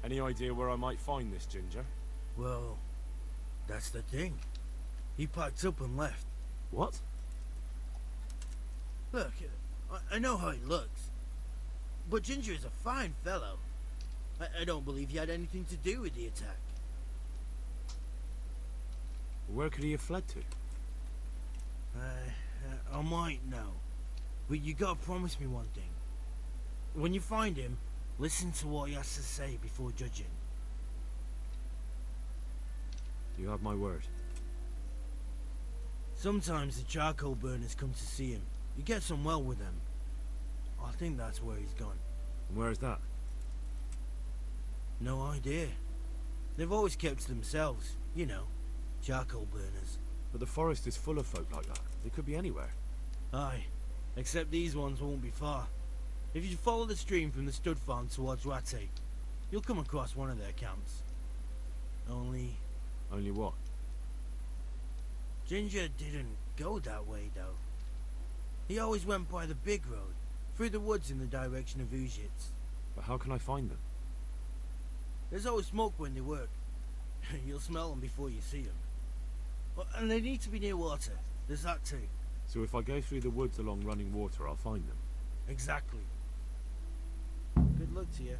Any idea where I might find this Ginger? Well, that's the thing. He packed up and left. What? Look, I know how he looks, but Ginger is a fine fellow. I don't believe he had anything to do with the attack. Where could he have fled to? I might know, but you gotta promise me one thing. When you find him, listen to what he has to say before judging. You have my word. Sometimes the charcoal burners come to see him. He gets on well with them. I think that's where he's gone. And where is that? No idea. They've always kept to themselves, you know, charcoal burners. But the forest is full of folk like that. They could be anywhere. Aye, except these ones won't be far. If you follow the stream from the stud farm towards Rate, you'll come across one of their camps. Only what? Ginger didn't go that way, though. He always went by the big road, through the woods in the direction of Ujits. But how can I find them? There's always smoke when they work. You'll smell them before you see them. And they need to be near water. There's that too. So if I go through the woods along running water, I'll find them? Exactly. Good luck to you.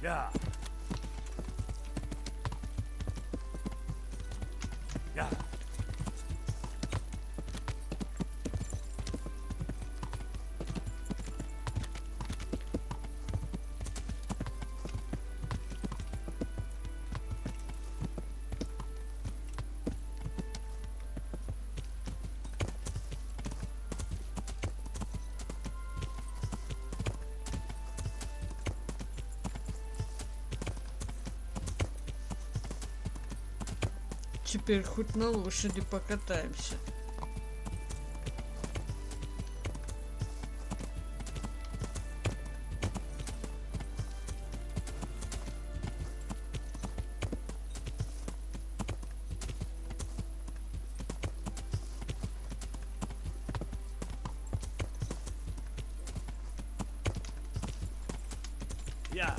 Yeah. Yeah. Теперь хоть на лошади покатаемся. Yeah.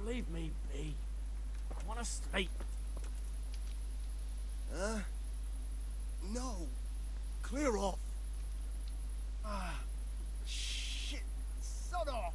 Leave me be. I want to sleep. No. Clear off. Ah, shit. Son off.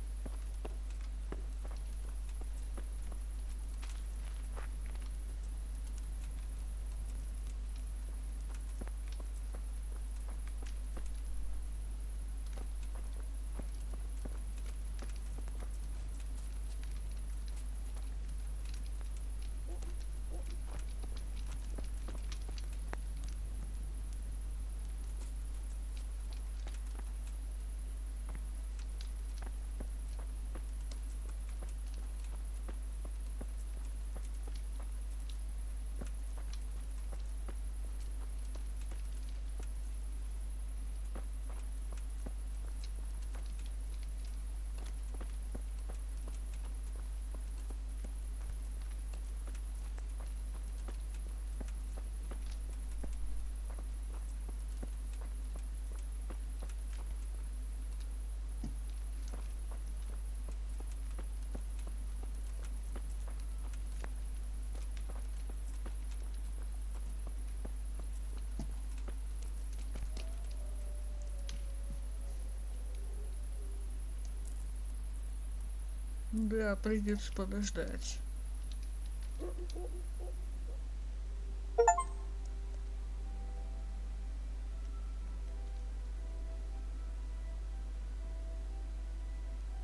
Да, придется подождать.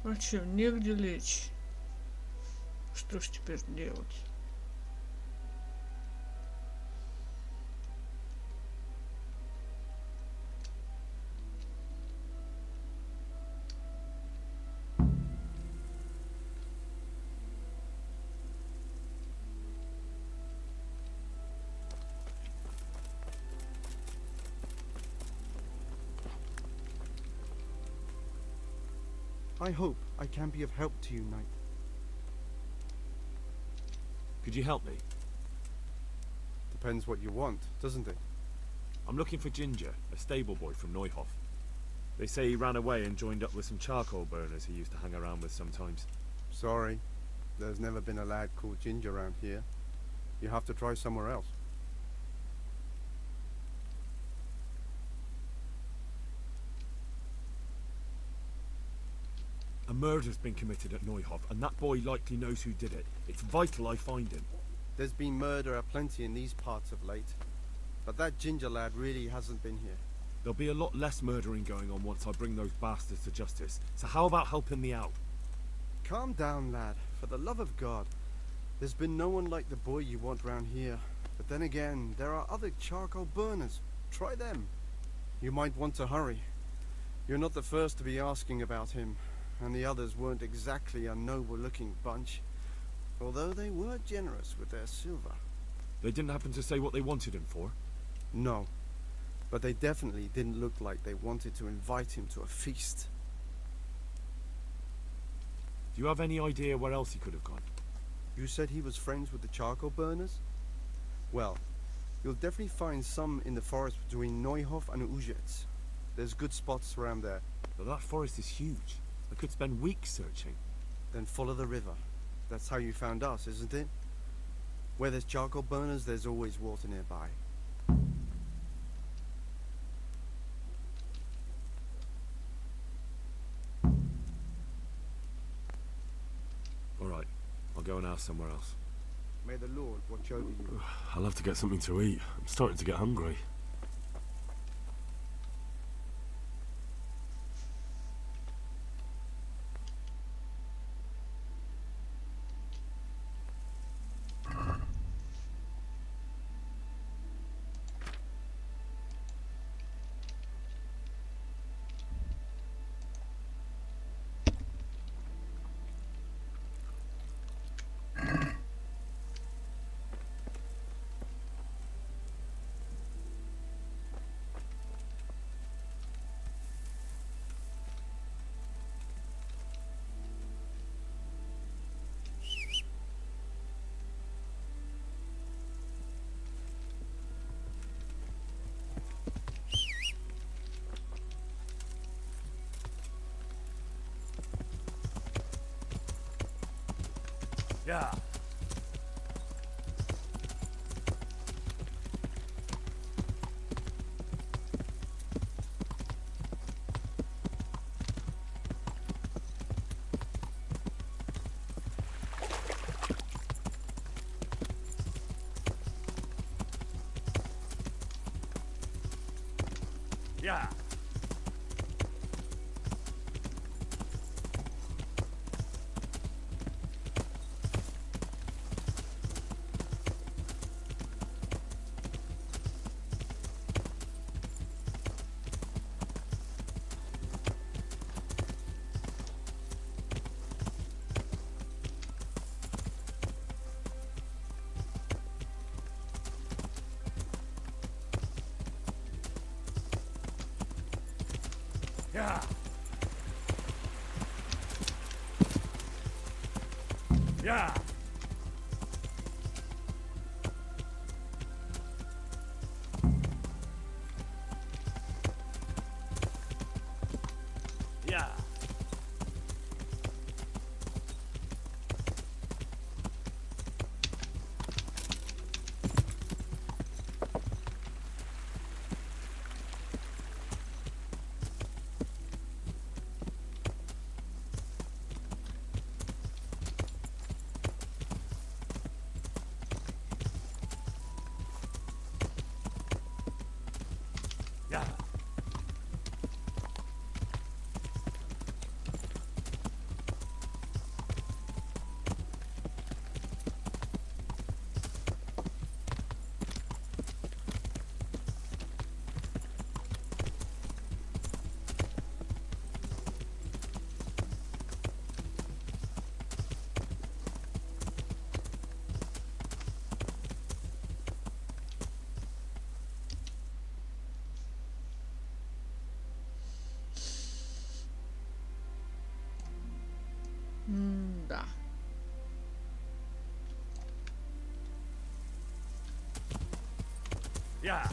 А чё, негде лечь? Что ж теперь делать? I hope I can be of help to you, Knight. Could you help me? Depends what you want, doesn't it? I'm looking for Ginger, a stable boy from Neuhof. They say he ran away and joined up with some charcoal burners he used to hang around with sometimes. Sorry, there's never been a lad called Ginger around here. You have to try somewhere else. A murder's been committed at Neuhof, and that boy likely knows who did it. It's vital I find him. There's been murder aplenty in these parts of late, but that Ginger lad really hasn't been here. There'll be a lot less murdering going on once I bring those bastards to justice. So how about helping me out? Calm down, lad. For the love of God. There's been no one like the boy you want round here. But then again, there are other charcoal burners. Try them. You might want to hurry. You're not the first to be asking about him, and the others weren't exactly a noble-looking bunch, although they were generous with their silver. They didn't happen to say what they wanted him for? No, but they definitely didn't look like they wanted to invite him to a feast. Do you have any idea where else he could have gone? You said he was friends with the charcoal burners? Well, you'll definitely find some in the forest between Neuhof and Ujetz. There's good spots around there. But that forest is huge. I could spend weeks searching. Then follow the river. That's how you found us, isn't it? Where there's charcoal burners, there's always water nearby. Alright, I'll go and ask somewhere else. May the Lord watch over you. I'll have to get something to eat. I'm starting to get hungry. Yeah. Yeah. Yeah. Yeah. Yeah. Yeah. Да. Yeah.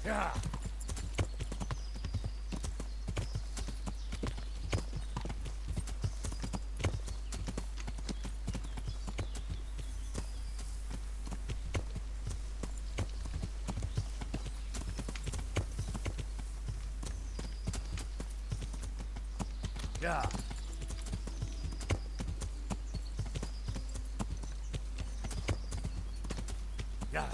Yeah. Yeah. Yeah.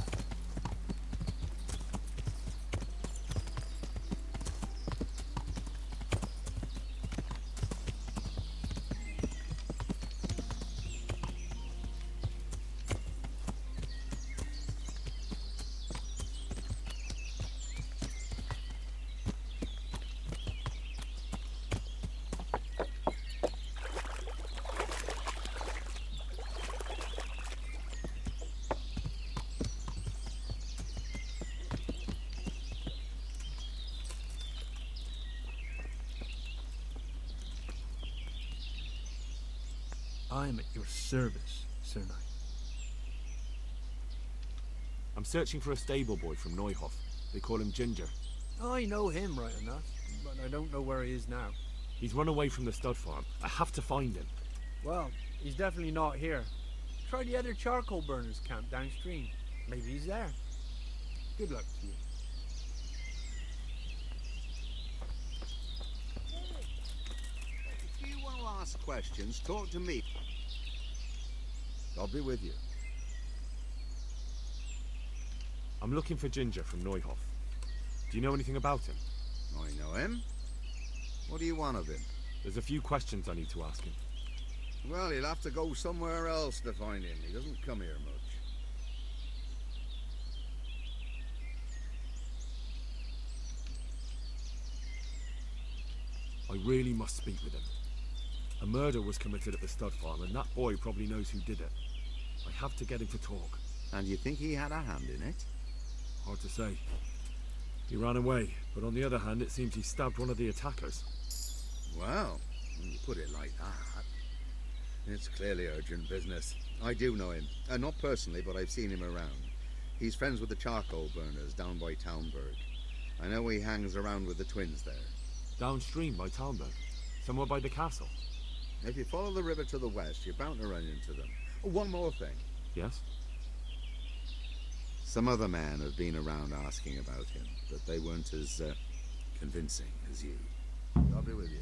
I am at your service, Sir Knight. I'm searching for a stable boy from Neuhof. They call him Ginger. I know him right enough, but I don't know where he is now. He's run away from the stud farm. I have to find him. Well, he's definitely not here. Try the other charcoal burners camp downstream. Maybe he's there. Good luck to you. If you want to ask questions, talk to me. I'll be with you. I'm looking for Ginger from Neuhof. Do you know anything about him? I know him. What do you want of him? There's a few questions I need to ask him. Well, you'll have to go somewhere else to find him. He doesn't come here much. I really must speak with him. A murder was committed at the stud farm, and that boy probably knows who did it. I have to get him to talk. And you think he had a hand in it? Hard to say. He ran away, but on the other hand, it seems he stabbed one of the attackers. Well, when you put it like that, it's clearly urgent business. I do know him. Not personally, but I've seen him around. He's friends with the charcoal burners down by Townburg. I know he hangs around with the twins there. Downstream by Townburg? Somewhere by the castle? If you follow the river to the west, you're bound to run into them. Oh, one more thing. Yes? Some other men have been around asking about him, but they weren't as convincing as you. I'll be with you.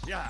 Yeah.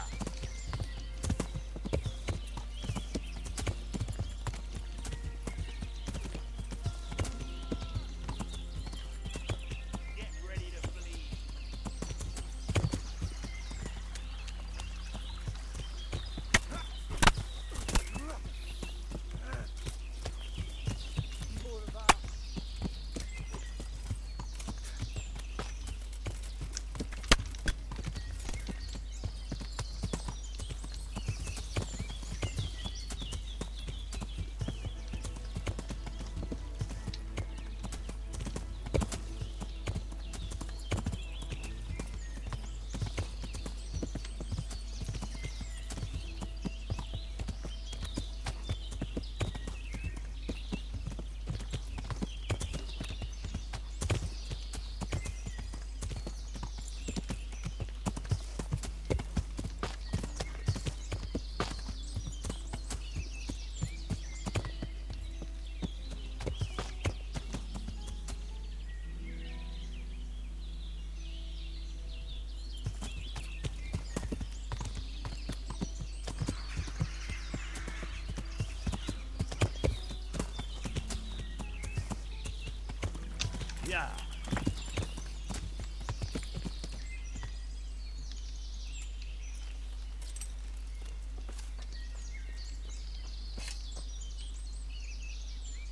Yeah.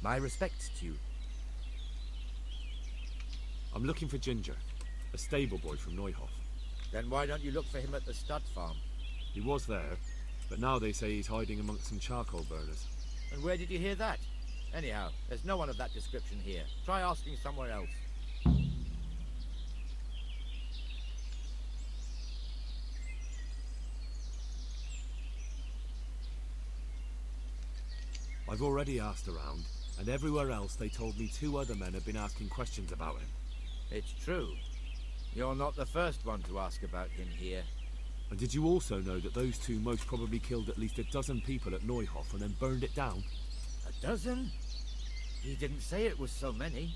My respects to you. I'm looking for Ginger, a stable boy from Neuhof. Then why don't you look for him at the stud farm? He was there, but now they say he's hiding amongst some charcoal burners. And where did you hear that? Anyhow, there's no one of that description here. Try asking somewhere else. I've already asked around, and everywhere else they told me 2 other men have been asking questions about him. It's true. You're not the first one to ask about him here. And did you also know that those 2 most probably killed at least a dozen people at Neuhof and then burned it down? A dozen? He didn't say it was so many.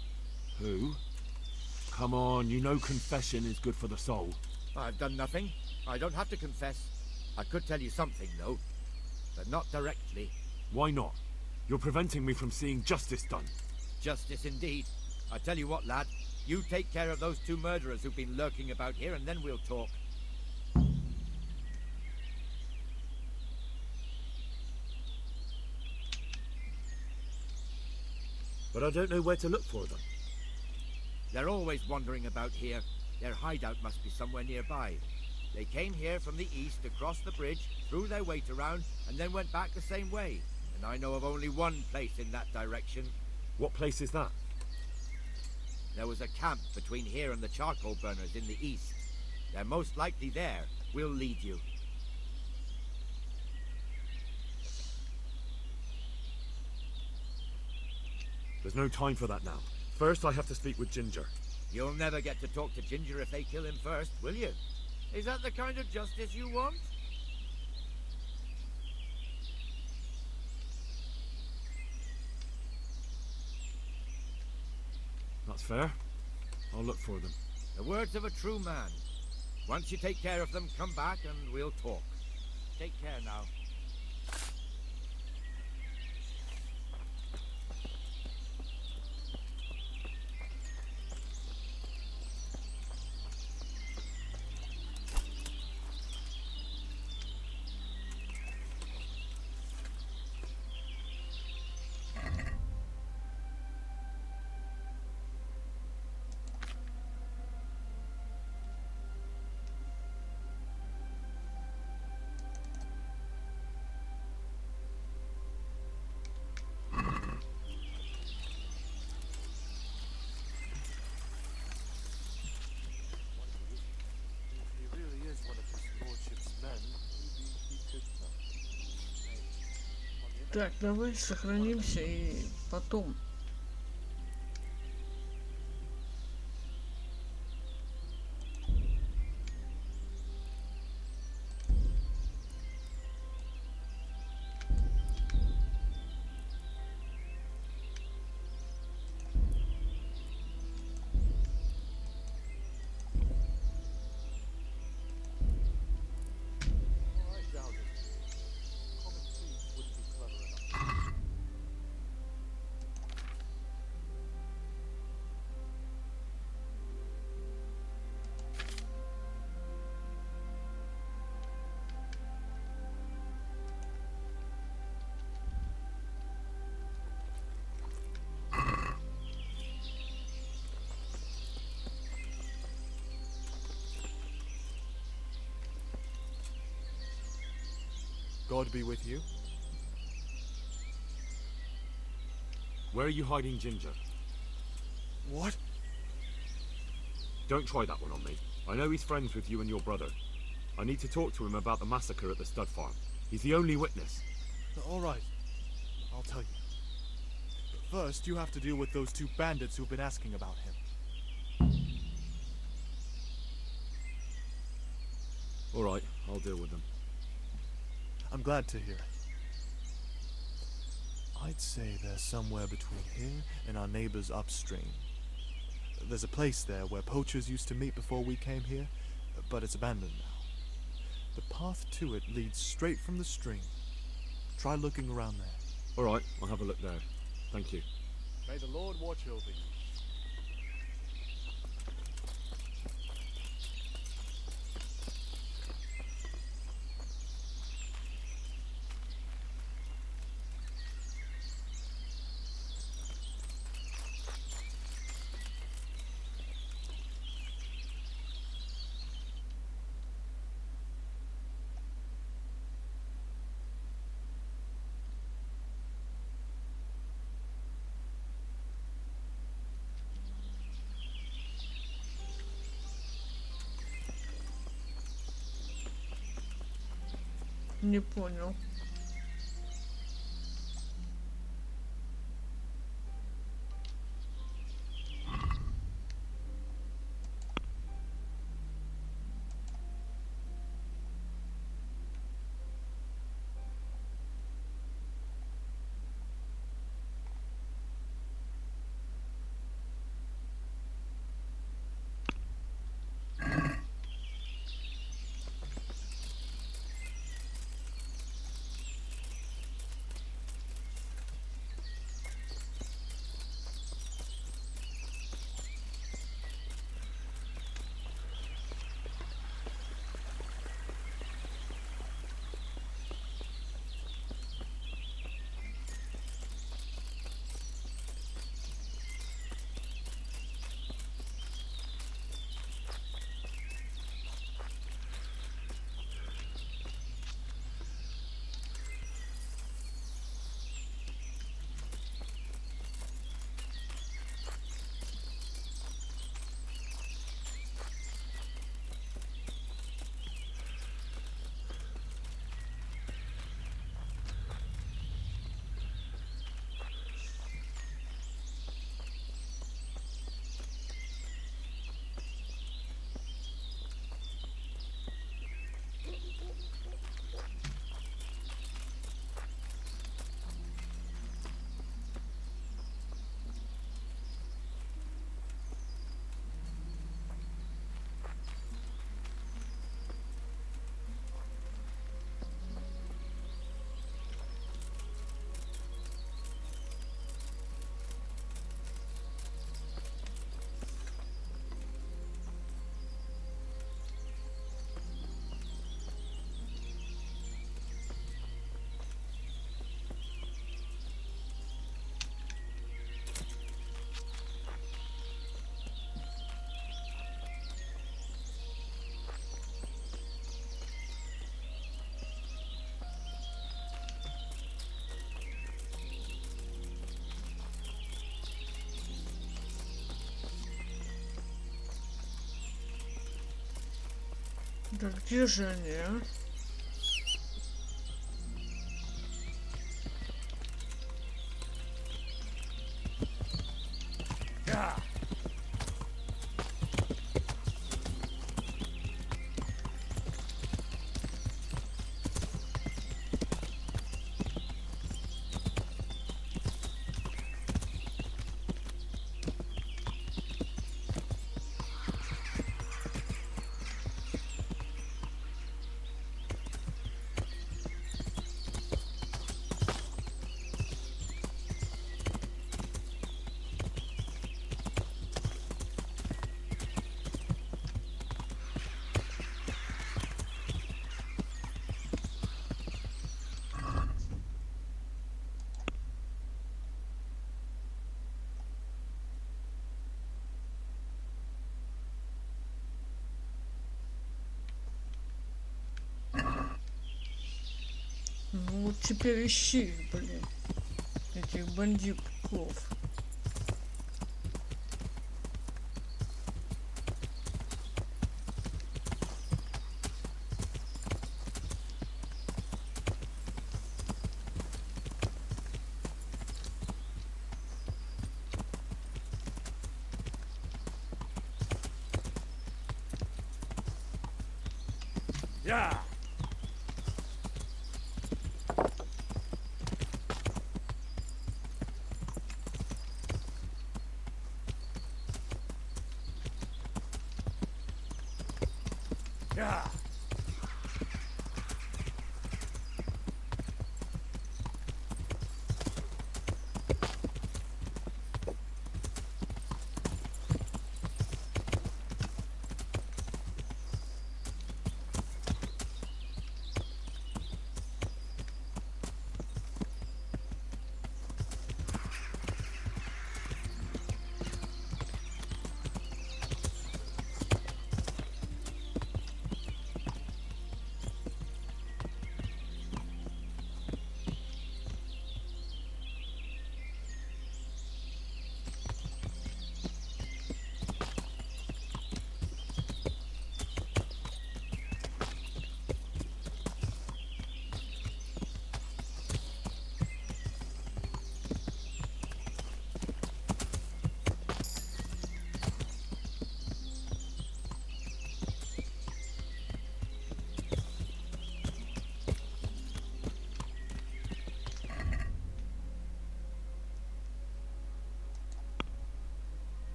Who? Come on, you know confession is good for the soul. I've done nothing. I don't have to confess. I could tell you something, though, but not directly. Why not? You're preventing me from seeing justice done. Justice indeed. I tell you what, lad. You take care of those 2 murderers who've been lurking about here, and then we'll talk. But I don't know where to look for them. They're always wandering about here. Their hideout must be somewhere nearby. They came here from the east, across the bridge, threw their weight around, and then went back the same way. And I know of only one place in that direction. What place is that? There was a camp between here and the charcoal burners in the east. They're most likely there. We'll lead you. There's no time for that now. First, I have to speak with Ginger. You'll never get to talk to Ginger if they kill him first, will you? Is that the kind of justice you want? That's fair. I'll look for them. The words of a true man. Once you take care of them, come back and we'll talk. Take care now. Так, давай сохранимся и потом. God be with you. Where are you hiding Ginger? What? Don't try that one on me. I know he's friends with you and your brother. I need to talk to him about the massacre at the stud farm. He's the only witness. All right. I'll tell you. But first, you have to deal with those 2 bandits who've been asking about him. All right, I'll deal with them. I'm glad to hear it. I'd say they're somewhere between here and our neighbors upstream. There's a place there where poachers used to meet before we came here, but it's abandoned now. The path to it leads straight from the stream. Try looking around there. All right, I'll have a look there. Thank you. May the Lord watch over you. Не понял. Так, где же они, а? Ну вот теперь ищи их, блин, этих бандитов. Yeah. Yeah.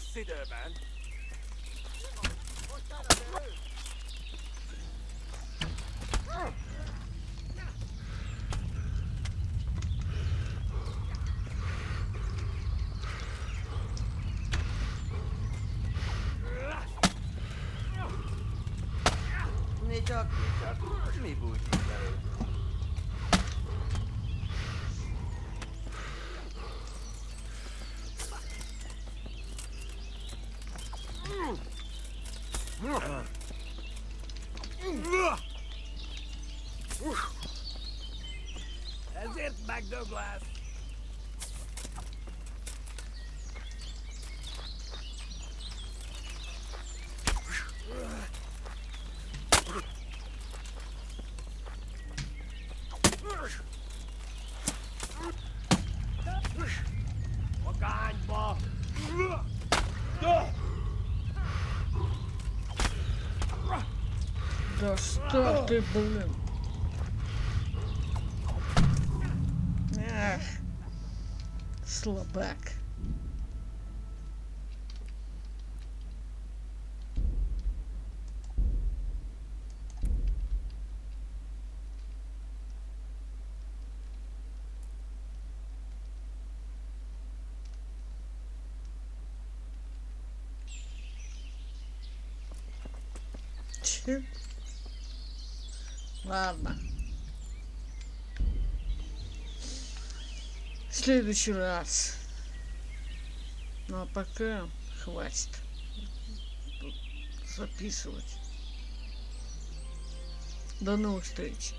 sit her, man. Niciak, mi bújt el? That's it, Magdoglass. Да что ты, блин? Ах, слабак. Че? Ладно. В следующий раз. Ну а пока хватит тут записывать. До новых встреч.